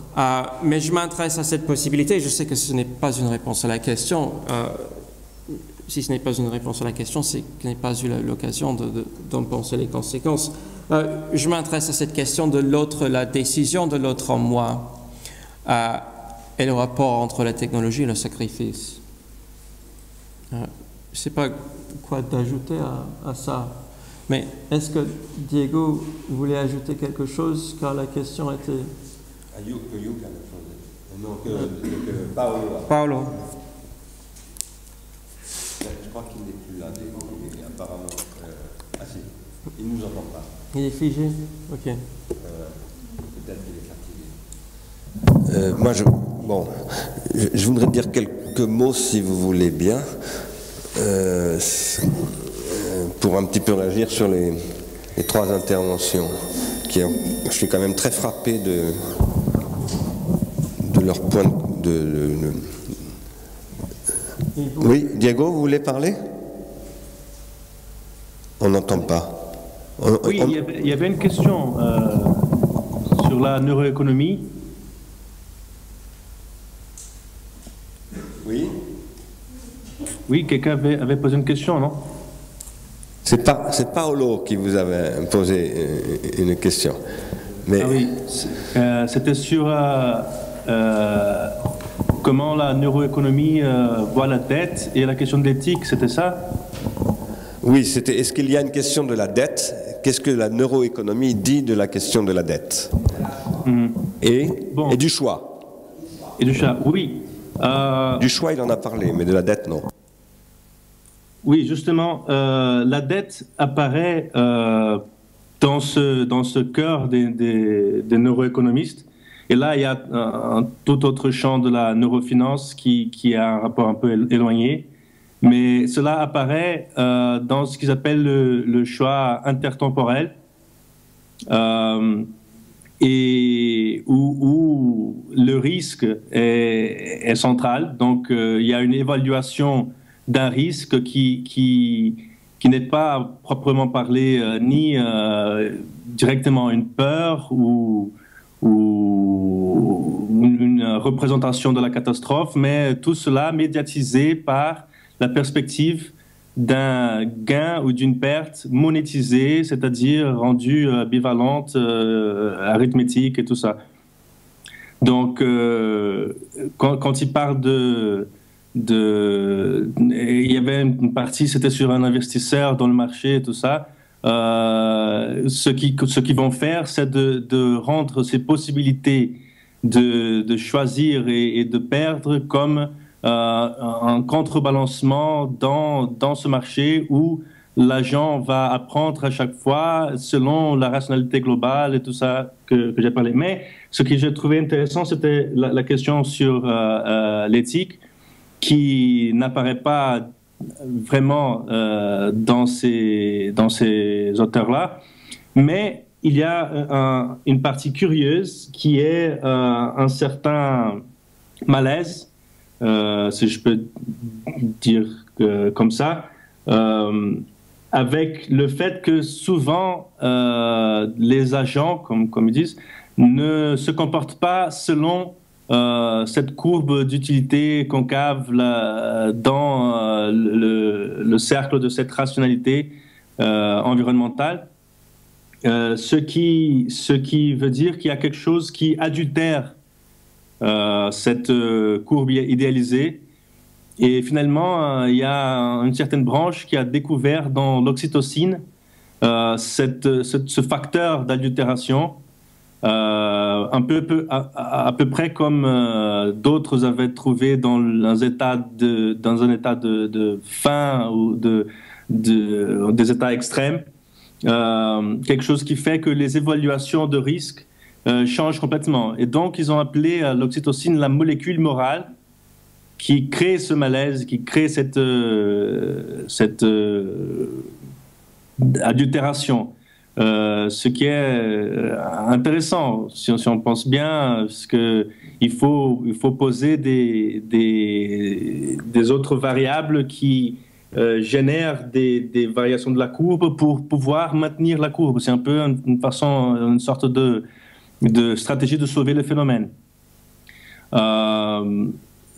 Mais je m'intéresse à cette possibilité. Je sais que ce n'est pas une réponse à la question. Si ce n'est pas une réponse à la question, c'est que je n'ai pas eu l'occasion d'en penser les conséquences. Je m'intéresse à cette question de l'autre, la décision de l'autre en moi et le rapport entre la technologie et le sacrifice. Je ne sais pas quoi d'ajouter à ça, mais est-ce que Diego voulait ajouter quelque chose car la question était... Paolo. Je crois qu'il n'est plus là, Diego, mais apparemment... si, il ne nous entend pas. Il est figé? Ok. Peut-être qu'il est fatigué. Je voudrais dire quelques mots, si vous voulez bien, pour un petit peu réagir sur les trois interventions. Je suis quand même très frappé de leur point de... Oui, Diego, vous voulez parler? On n'entend pas. Oui, il y avait une question sur la neuroéconomie. Oui. Oui, quelqu'un avait posé une question, non? C'est Paolo qui vous avait posé une question. Mais... Ah oui, c'était sur comment la neuroéconomie voit la dette et la question de l'éthique, c'était ça? Oui, c'était est-ce qu'il y a une question de la dette? Qu'est-ce que la neuroéconomie dit de la question de la dette? Et du choix. Et du choix, oui. Du choix, il en a parlé, mais de la dette, non. Oui, justement, la dette apparaît dans ce cœur des neuroéconomistes. Et là, il y a un tout autre champ de la neurofinance qui a un rapport un peu éloigné. Mais cela apparaît dans ce qu'ils appellent le choix intertemporel, et où le risque est central. Donc, il y a une évaluation d'un risque qui n'est pas proprement parlé ni directement une peur ou une représentation de la catastrophe, mais tout cela médiatisé par la perspective d'un gain ou d'une perte monétisée, c'est-à-dire rendue bivalente, arithmétique et tout ça. Donc, quand il parle il y avait une partie, c'était sur un investisseur dans le marché et tout ça, ce qu'ils vont faire, c'est de rendre ces possibilités de choisir et de perdre comme un contrebalancement dans ce marché où l'agent va apprendre à chaque fois selon la rationalité globale et tout ça que j'ai parlé. Mais ce que j'ai trouvé intéressant, c'était la question sur l'éthique qui n'apparaît pas vraiment dans ces auteurs-là, mais il y a une partie curieuse qui est un certain malaise, si je peux dire comme ça, avec le fait que souvent les agents, comme ils disent, ne se comportent pas selon cette courbe d'utilité concave dans le cercle de cette rationalité environnementale, ce qui veut dire qu'il y a quelque chose qui adultère cette courbe idéalisée. Et finalement, il y a une certaine branche qui a découvert dans l'oxytocine ce facteur d'adultération, à peu près comme d'autres avaient trouvé dans un état de faim ou des états extrêmes, quelque chose qui fait que les évaluations de risque changent complètement. Et donc, ils ont appelé l'oxytocine la molécule morale qui crée ce malaise, qui crée cette adultération. Ce qui est intéressant, si on pense bien, parce qu'il faut poser des autres variables qui génèrent des variations de la courbe pour pouvoir maintenir la courbe. C'est un peu une sorte de stratégie de sauver le phénomène.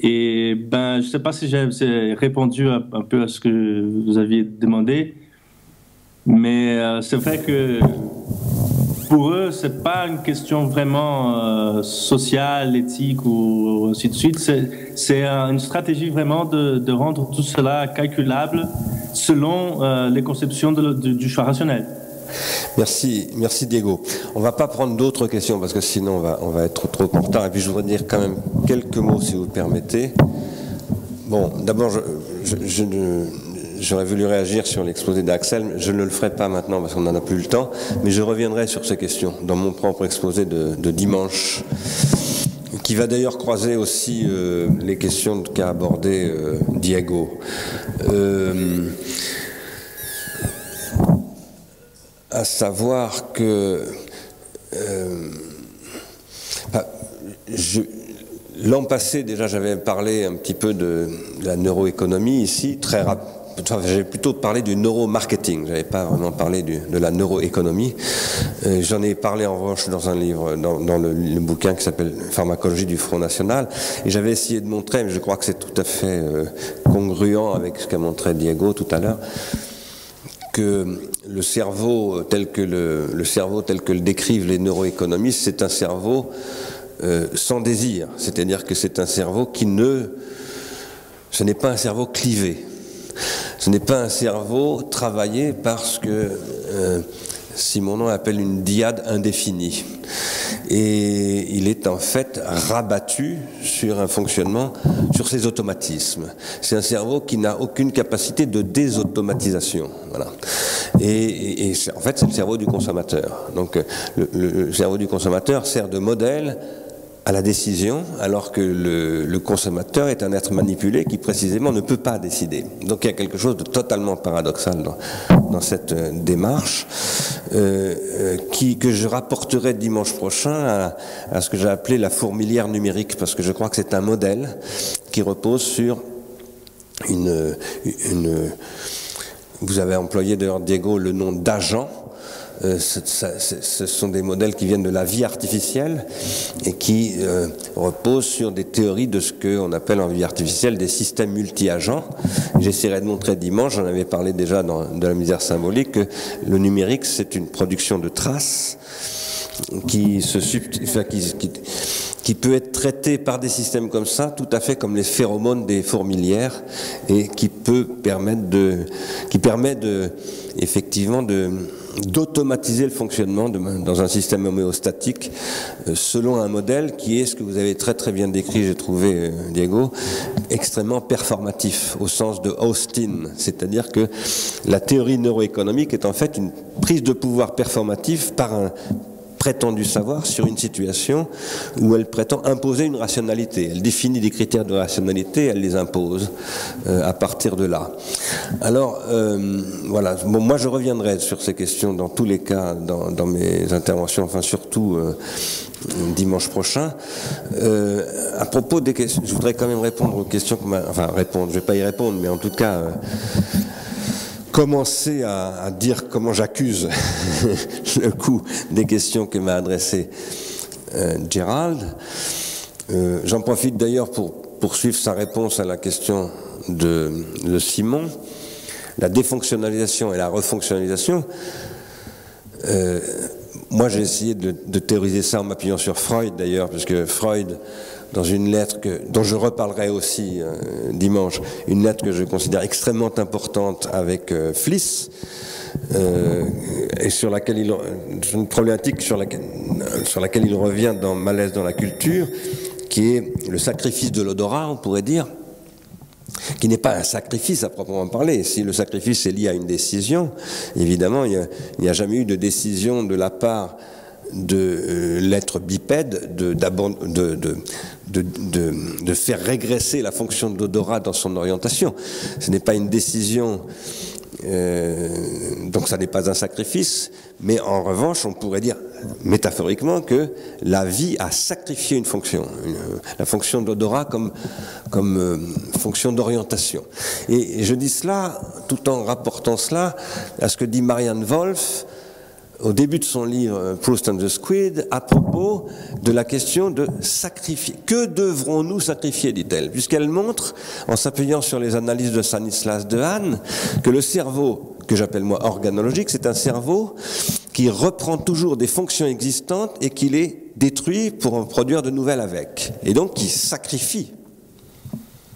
Et je ne sais pas si j'ai répondu un peu à ce que vous aviez demandé. Mais c'est vrai que pour eux, ce n'est pas une question vraiment sociale, éthique ou ainsi de suite. C'est une stratégie vraiment de rendre tout cela calculable selon les conceptions du choix rationnel. Merci Diego. On ne va pas prendre d'autres questions parce que sinon on va être trop en retard. Et puis je voudrais dire quand même quelques mots si vous permettez. Bon, d'abord, j'aurais voulu réagir sur l'exposé d'Axel, je ne le ferai pas maintenant parce qu'on n'en a plus le temps, mais je reviendrai sur ces questions dans mon propre exposé de dimanche, qui va d'ailleurs croiser aussi les questions qu'a abordées Diego. À savoir que l'an passé déjà j'avais parlé un petit peu de la neuroéconomie ici, très rapidement. J'ai plutôt parlé du neuromarketing, je n'avais pas vraiment parlé de la neuroéconomie. J'en ai parlé en revanche dans un livre, dans le bouquin qui s'appelle Pharmacologie du Front National, et j'avais essayé de montrer, mais je crois que c'est tout à fait congruent avec ce qu'a montré Diego tout à l'heure, que le cerveau tel que le décrivent les neuroéconomistes, c'est un cerveau sans désir, c'est-à-dire que c'est un cerveau ce n'est pas un cerveau clivé. Ce n'est pas un cerveau travaillé parce que Simonon appelle une dyade indéfinie. et il est en fait rabattu sur un fonctionnement, sur ses automatismes. C'est un cerveau qui n'a aucune capacité de désautomatisation. Voilà. Et en fait, c'est le cerveau du consommateur. Donc le cerveau du consommateur sert de modèle à la décision, alors que le consommateur est un être manipulé qui précisément ne peut pas décider. Donc il y a quelque chose de totalement paradoxal dans cette démarche que je rapporterai dimanche prochain à ce que j'ai appelé la fourmilière numérique, parce que je crois que c'est un modèle qui repose sur vous avez employé d'ailleurs, Diego, le nom d'agent. Ce sont des modèles qui viennent de la vie artificielle et qui reposent sur des théories de ce qu'on appelle en vie artificielle des systèmes multi-agents. J'essaierai de montrer dimanche, j'en avais parlé déjà de la misère symbolique, que le numérique c'est une production de traces qui peut être traitée par des systèmes comme ça, tout à fait comme les phéromones des fourmilières, et qui permet effectivement d'automatiser le fonctionnement dans un système homéostatique selon un modèle qui est ce que vous avez très très bien décrit, j'ai trouvé, Diego, extrêmement performatif au sens de Austin, c'est-à-dire que la théorie neuroéconomique est en fait une prise de pouvoir performatif par un prétendu savoir sur une situation où elle prétend imposer une rationalité. Elle définit des critères de rationalité, elle les impose à partir de là. Alors, voilà. Bon, moi, je reviendrai sur ces questions dans tous les cas dans mes interventions, enfin surtout dimanche prochain. À propos des questions, je voudrais quand même répondre aux questions que je vais pas y répondre, mais en tout cas commencer à dire comment j'accuse le coup des questions que m'a adressé Gérald. J'en profite d'ailleurs pour poursuivre sa réponse à la question de Simon. La défonctionnalisation et la refonctionnalisation, moi j'ai essayé de théoriser ça en m'appuyant sur Freud d'ailleurs, parce que Freud, dans une lettre dont je reparlerai aussi dimanche, une lettre que je considère extrêmement importante avec Fliss, et sur laquelle une problématique sur laquelle il revient dans Malaise dans la culture, qui est le sacrifice de l'odorat, on pourrait dire, qui n'est pas un sacrifice à proprement parler. Si le sacrifice est lié à une décision, évidemment, il n'y a jamais eu de décision de la part de l'être bipède de faire régresser la fonction de l'odorat dans son orientation. Ce n'est pas une décision, donc ça n'est pas un sacrifice, mais en revanche, on pourrait dire métaphoriquement que la vie a sacrifié une fonction, la fonction de l'odorat comme fonction d'orientation. Et je dis cela tout en rapportant cela à ce que dit Marianne Wolf au début de son livre Proust and the Squid, à propos de la question de sacrifier. Que devrons-nous sacrifier, dit-elle, puisqu'elle montre, en s'appuyant sur les analyses de Stanislas Dehaene, que le cerveau, que j'appelle moi organologique, c'est un cerveau qui reprend toujours des fonctions existantes et qui les détruit pour en produire de nouvelles avec, et donc qui sacrifie.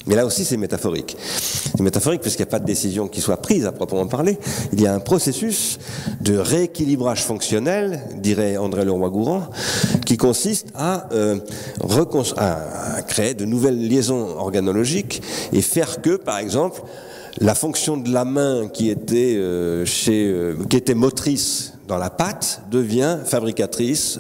Mais là aussi, c'est métaphorique. C'est métaphorique puisqu'il n'y a pas de décision qui soit prise à proprement parler. Il y a un processus de rééquilibrage fonctionnel, dirait André Leroi-Gourhan, qui consiste à créer de nouvelles liaisons organologiques et faire que, par exemple, la fonction de la main qui était motrice dans la patte devient fabricatrice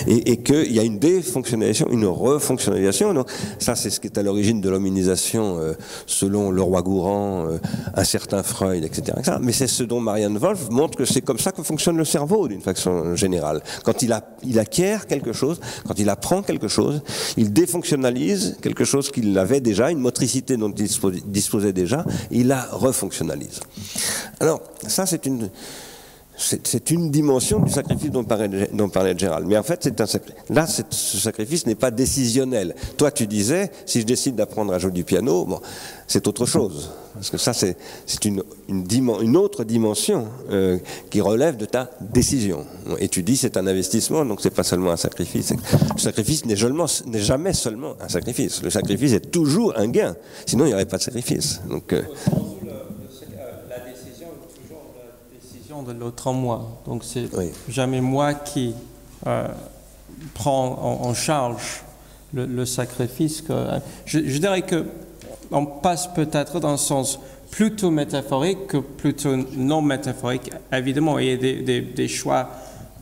et qu'il y a une défonctionnalisation, une refonctionnalisation. Donc, ça, c'est ce qui est à l'origine de l'hominisation selon Leroi-Gourhan, un certain Freud, etc. Mais c'est ce dont Marianne Wolf montre que c'est comme ça que fonctionne le cerveau d'une façon générale. Quand il acquiert quelque chose, quand il apprend quelque chose, il défonctionnalise quelque chose qu'il avait déjà, une motricité dont il disposait déjà, il la refonctionnalise. Alors, ça, c'est une dimension du sacrifice dont parlait Gérald. Mais en fait, là, ce sacrifice n'est pas décisionnel. Toi, tu disais, si je décide d'apprendre à jouer du piano, bon, c'est autre chose. Parce que ça, c'est une autre dimension qui relève de ta décision. Et tu dis, c'est un investissement, donc c'est pas seulement un sacrifice. Le sacrifice n'est jamais seulement un sacrifice. Le sacrifice est toujours un gain. Sinon, il n'y aurait pas de sacrifice. Donc, de l'autre en moi. Donc c'est jamais moi qui prend en charge le sacrifice. Je dirais qu'on passe peut-être dans un sens plutôt métaphorique que plutôt non métaphorique. Évidemment, il y a des choix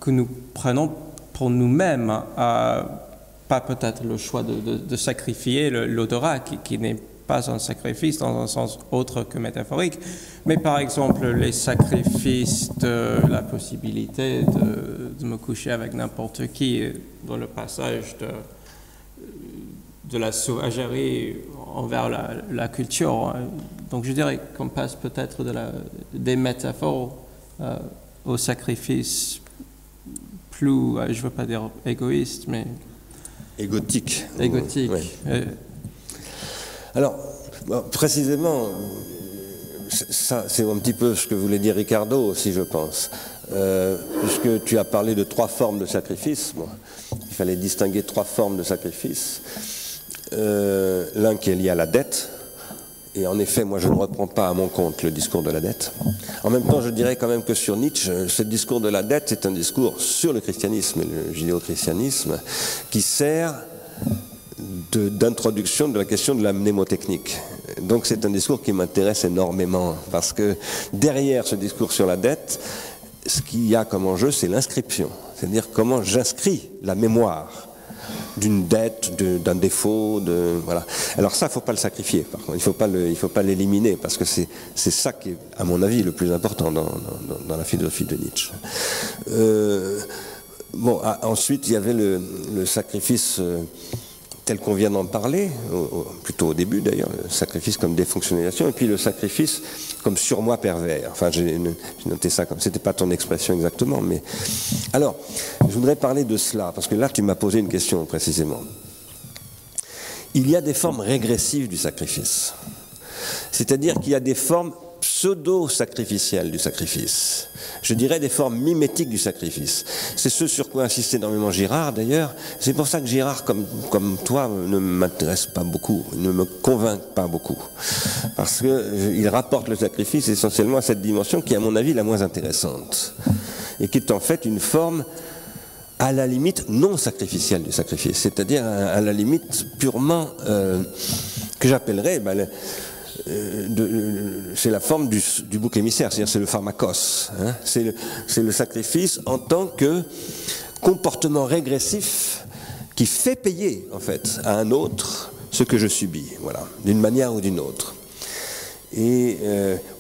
que nous prenons pour nous-mêmes, pas peut-être le choix de sacrifier l'odorat, qui n'est pas un sacrifice dans un sens autre que métaphorique, mais par exemple les sacrifices de la possibilité de me coucher avec n'importe qui dans le passage de la sauvagerie envers la culture. Donc je dirais qu'on passe peut-être des métaphores au sacrifice plus, je ne veux pas dire égoïste, mais... Égotique. Égotique. Ouais. Alors, précisément, ça, c'est un petit peu ce que voulait dire Ricardo aussi, je pense. Puisque tu as parlé de 3 formes de sacrifice, bon, il fallait distinguer 3 formes de sacrifice. L'un qui est lié à la dette, et en effet, moi je ne reprends pas à mon compte le discours de la dette. En même temps, je dirais quand même que sur Nietzsche, ce discours de la dette, c'est un discours sur le christianisme, le judéo-christianisme, qui sert d'introduction de la question de la mnémotechnique. Donc c'est un discours qui m'intéresse énormément, parce que derrière ce discours sur la dette, ce qu'il y a comme enjeu, c'est l'inscription. C'est-à-dire comment j'inscris la mémoire d'une dette, d'un défaut, voilà. Alors ça, il ne faut pas le sacrifier, par contre. Il faut pas l'éliminer, parce que c'est ça qui est, à mon avis, le plus important dans la philosophie de Nietzsche. Bon, ensuite, il y avait le sacrifice tel qu'on vient d'en parler, plutôt au début d'ailleurs, le sacrifice comme défonctionnalisation, et puis le sacrifice comme surmoi pervers. Enfin, j'ai noté ça comme, c'était pas ton expression exactement, mais... Alors, je voudrais parler de cela, parce que là, tu m'as posé une question précisément. Il y a des formes régressives du sacrifice. C'est-à-dire qu'il y a des formes pseudo-sacrificielles du sacrifice. Je dirais des formes mimétiques du sacrifice. C'est ce sur quoi insiste énormément Girard, d'ailleurs. C'est pour ça que Girard, comme toi, ne m'intéresse pas beaucoup, ne me convainc pas beaucoup. Parce qu'il rapporte le sacrifice essentiellement à cette dimension qui est, à mon avis, la moins intéressante. Et qui est en fait une forme, à la limite, non sacrificielle du sacrifice. C'est-à-dire, à la limite, purement, que j'appellerais... c'est la forme du bouc émissaire, c'est-à-dire c'est le pharmakos. Hein, c'est le sacrifice en tant que comportement régressif qui fait payer, en fait, à un autre ce que je subis, voilà, d'une manière ou d'une autre. Et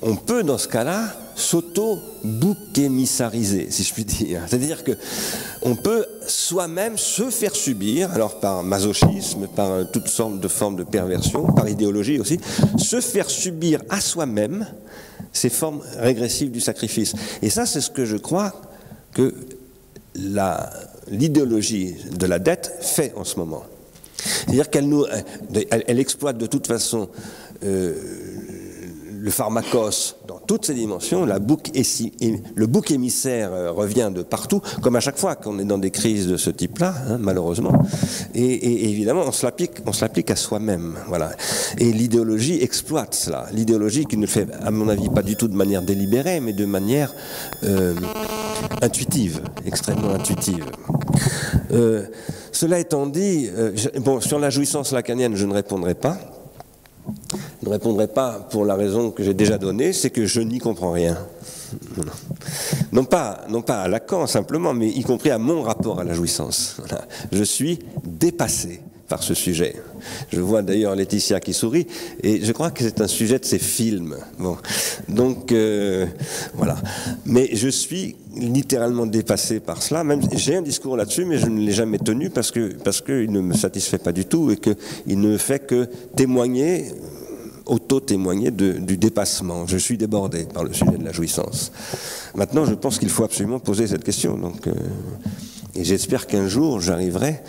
on peut, dans ce cas-là, s'auto-bouc émissariser, si je puis dire. C'est-à-dire qu'on peut soi-même se faire subir, alors par masochisme, par toutes sortes de formes de perversion, par idéologie aussi, se faire subir à soi-même ces formes régressives du sacrifice. Et ça, c'est ce que je crois que l'idéologie de la dette fait en ce moment. C'est-à-dire qu'elle exploite de toute façon le pharmakos dans toutes ses dimensions, le bouc émissaire revient de partout, comme à chaque fois qu'on est dans des crises de ce type-là, hein, malheureusement. Et évidemment, on se l'applique à soi-même. Voilà. Et l'idéologie exploite cela. L'idéologie qui ne le fait, à mon avis, pas du tout de manière délibérée, mais de manière intuitive, extrêmement intuitive. Cela étant dit, bon, sur la jouissance lacanienne, je ne répondrai pas. Je ne répondrai pas pour la raison que j'ai déjà donnée, c'est que je n'y comprends rien. Non pas à Lacan simplement, mais y compris à mon rapport à la jouissance. Voilà. Je suis dépassé par ce sujet. Je vois d'ailleurs Laetitia qui sourit, et je crois que c'est un sujet de ses films. Bon. Donc, voilà. Mais je suis littéralement dépassé par cela. Même j'ai un discours là-dessus, mais je ne l'ai jamais tenu parce qu'il ne me satisfait pas du tout et qu'il ne fait que témoigner, auto-témoigner du dépassement. Je suis débordé par le sujet de la jouissance. Maintenant, je pense qu'il faut absolument poser cette question. Donc, et j'espère qu'un jour, j'arriverai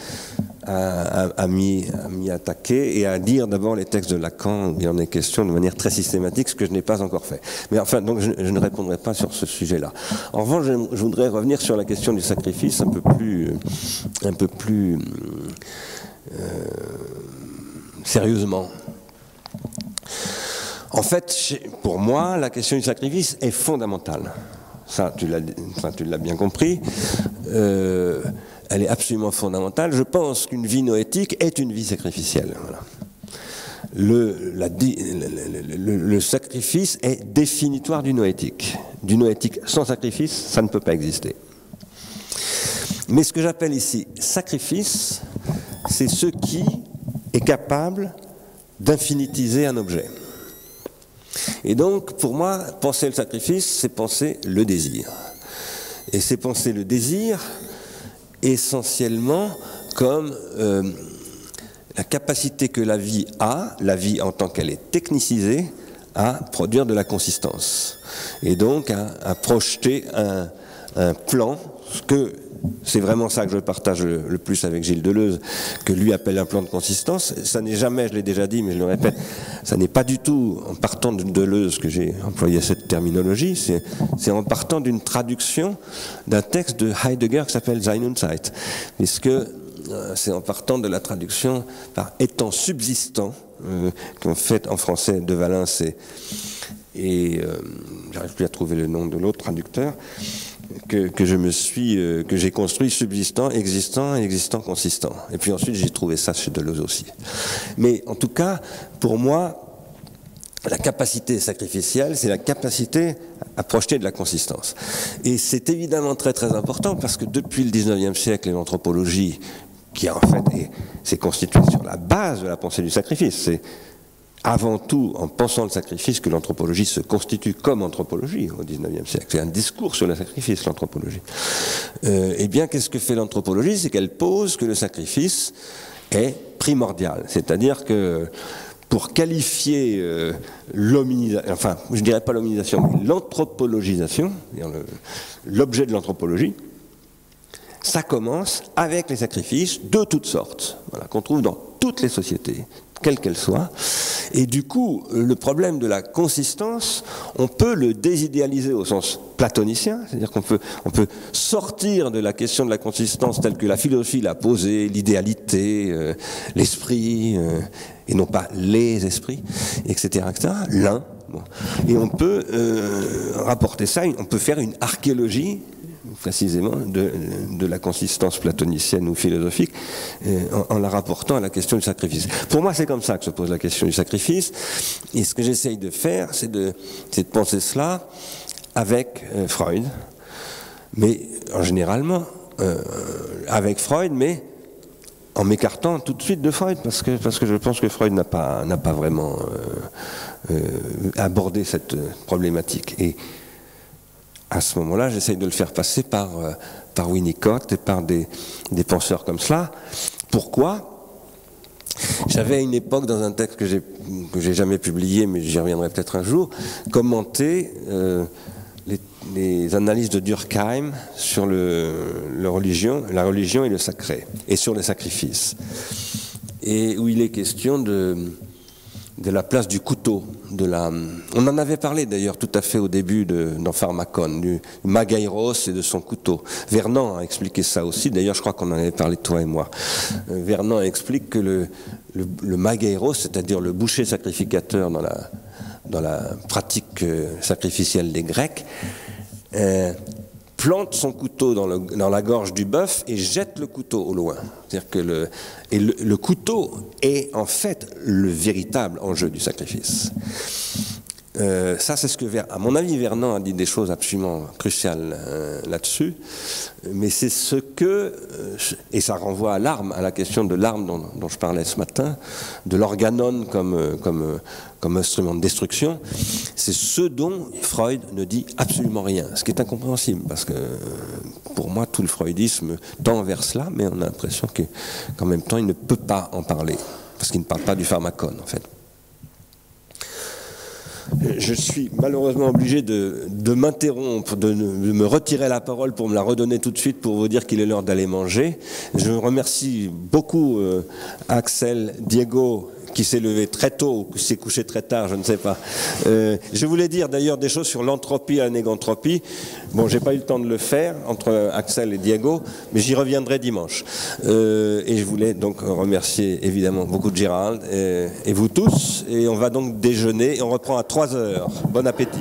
à m'y attaquer et à lire d'abord les textes de Lacan où il en est question de manière très systématique, ce que je n'ai pas encore fait. Mais enfin, donc je ne répondrai pas sur ce sujet-là. En revanche, je voudrais revenir sur la question du sacrifice un peu plus sérieusement. En fait, pour moi, la question du sacrifice est fondamentale. Ça, tu l'as bien compris. elle est absolument fondamentale. Je pense qu'une vie noétique est une vie sacrificielle. Voilà. Le sacrifice est définitoire du noétique. Du noétique sans sacrifice, ça ne peut pas exister. Mais ce que j'appelle ici sacrifice, c'est ce qui est capable d'infinitiser un objet. Et donc, pour moi, penser le sacrifice, c'est penser le désir. Et c'est penser le désir essentiellement comme la capacité que la vie a, la vie en tant qu'elle est technicisée, à produire de la consistance. Et donc à projeter un plan, ce que c'est vraiment ça que je partage le plus avec Gilles Deleuze, que lui appelle un plan de consistance. Ça n'est jamais, je l'ai déjà dit, mais je le répète, ça n'est pas du tout en partant de Deleuze que j'ai employé cette terminologie, c'est en partant d'une traduction d'un texte de Heidegger qui s'appelle Sein und Zeit, puisque c'est en partant de la traduction par étant subsistant, qu'en fait en français de Valens et j'arrive plus à trouver le nom de l'autre traducteur, que j'ai construit subsistant, existant et existant consistant. Et puis ensuite j'ai trouvé ça chez Deleuze aussi. Mais en tout cas, pour moi, la capacité sacrificielle, c'est la capacité à projeter de la consistance. Et c'est évidemment très très important parce que depuis le 19e siècle, l'anthropologie, qui en fait s'est constituée sur la base de la pensée du sacrifice, c'est avant tout en pensant le sacrifice que l'anthropologie se constitue comme anthropologie au XIXe siècle. C'est un discours sur le sacrifice, l'anthropologie. Eh bien, qu'est-ce que fait l'anthropologie? C'est qu'elle pose que le sacrifice est primordial. C'est-à-dire que pour qualifier l'hominisation, enfin, je dirais pas l'hominisation, mais l'anthropologisation, l'objet de l'anthropologie, ça commence avec les sacrifices de toutes sortes, voilà, qu'on trouve dans toutes les sociétés, quelles qu'elles soient. Et du coup, le problème de la consistance, on peut le désidéaliser au sens platonicien, c'est-à-dire qu'on peut sortir de la question de la consistance telle que la philosophie l'a posée, l'idéalité, l'esprit, et non pas les esprits, etc., l'un. Bon. Et on peut rapporter ça, on peut faire une archéologie précisément de la consistance platonicienne ou philosophique en la rapportant à la question du sacrifice. Pour moi, c'est comme ça que se pose la question du sacrifice, et ce que j'essaye de faire, c'est de penser cela avec Freud, mais généralement avec Freud, mais en m'écartant tout de suite de Freud, parce que je pense que Freud n'a pas vraiment abordé cette problématique. Et à ce moment-là, j'essaye de le faire passer par Winnicott et par des penseurs comme cela. Pourquoi? J'avais à une époque, dans un texte que j'ai jamais publié, mais j'y reviendrai peut-être un jour, commenté les analyses de Durkheim sur la religion et le sacré, et sur le sacrifice. Et où il est question de la place du couteau. On en avait parlé d'ailleurs tout à fait au début dans Pharmakon, du Magairos et de son couteau. Vernon a expliqué ça aussi, d'ailleurs je crois qu'on en avait parlé toi et moi. Vernon explique que le Magairos, c'est-à-dire le boucher sacrificateur dans la pratique sacrificielle des Grecs, plante son couteau dans la gorge du bœuf et jette le couteau au loin. C'est-à-dire que le couteau est en fait le véritable enjeu du sacrifice. Ça, c'est ce que, à mon avis, Vernon a dit des choses absolument cruciales là-dessus, mais c'est ce que, et ça renvoie à l'arme, à la question de l'arme dont je parlais ce matin, de l'organon comme instrument de destruction, c'est ce dont Freud ne dit absolument rien, ce qui est incompréhensible, parce que pour moi, tout le freudisme tend vers cela, mais on a l'impression qu'en même temps, il ne peut pas en parler, parce qu'il ne parle pas du pharmacone, en fait. Je suis malheureusement obligé de m'interrompre, de me retirer la parole pour me la redonner tout de suite pour vous dire qu'il est l'heure d'aller manger. Je remercie beaucoup Axel, Diego, qui s'est levé très tôt ou qui s'est couché très tard, je ne sais pas. Je voulais dire d'ailleurs des choses sur l'entropie et la négantropie. Bon, j'ai pas eu le temps de le faire entre Axel et Diego, mais j'y reviendrai dimanche. Et je voulais donc remercier évidemment beaucoup de Gérald et vous tous. Et on va donc déjeuner et on reprend à 3h. Bon appétit.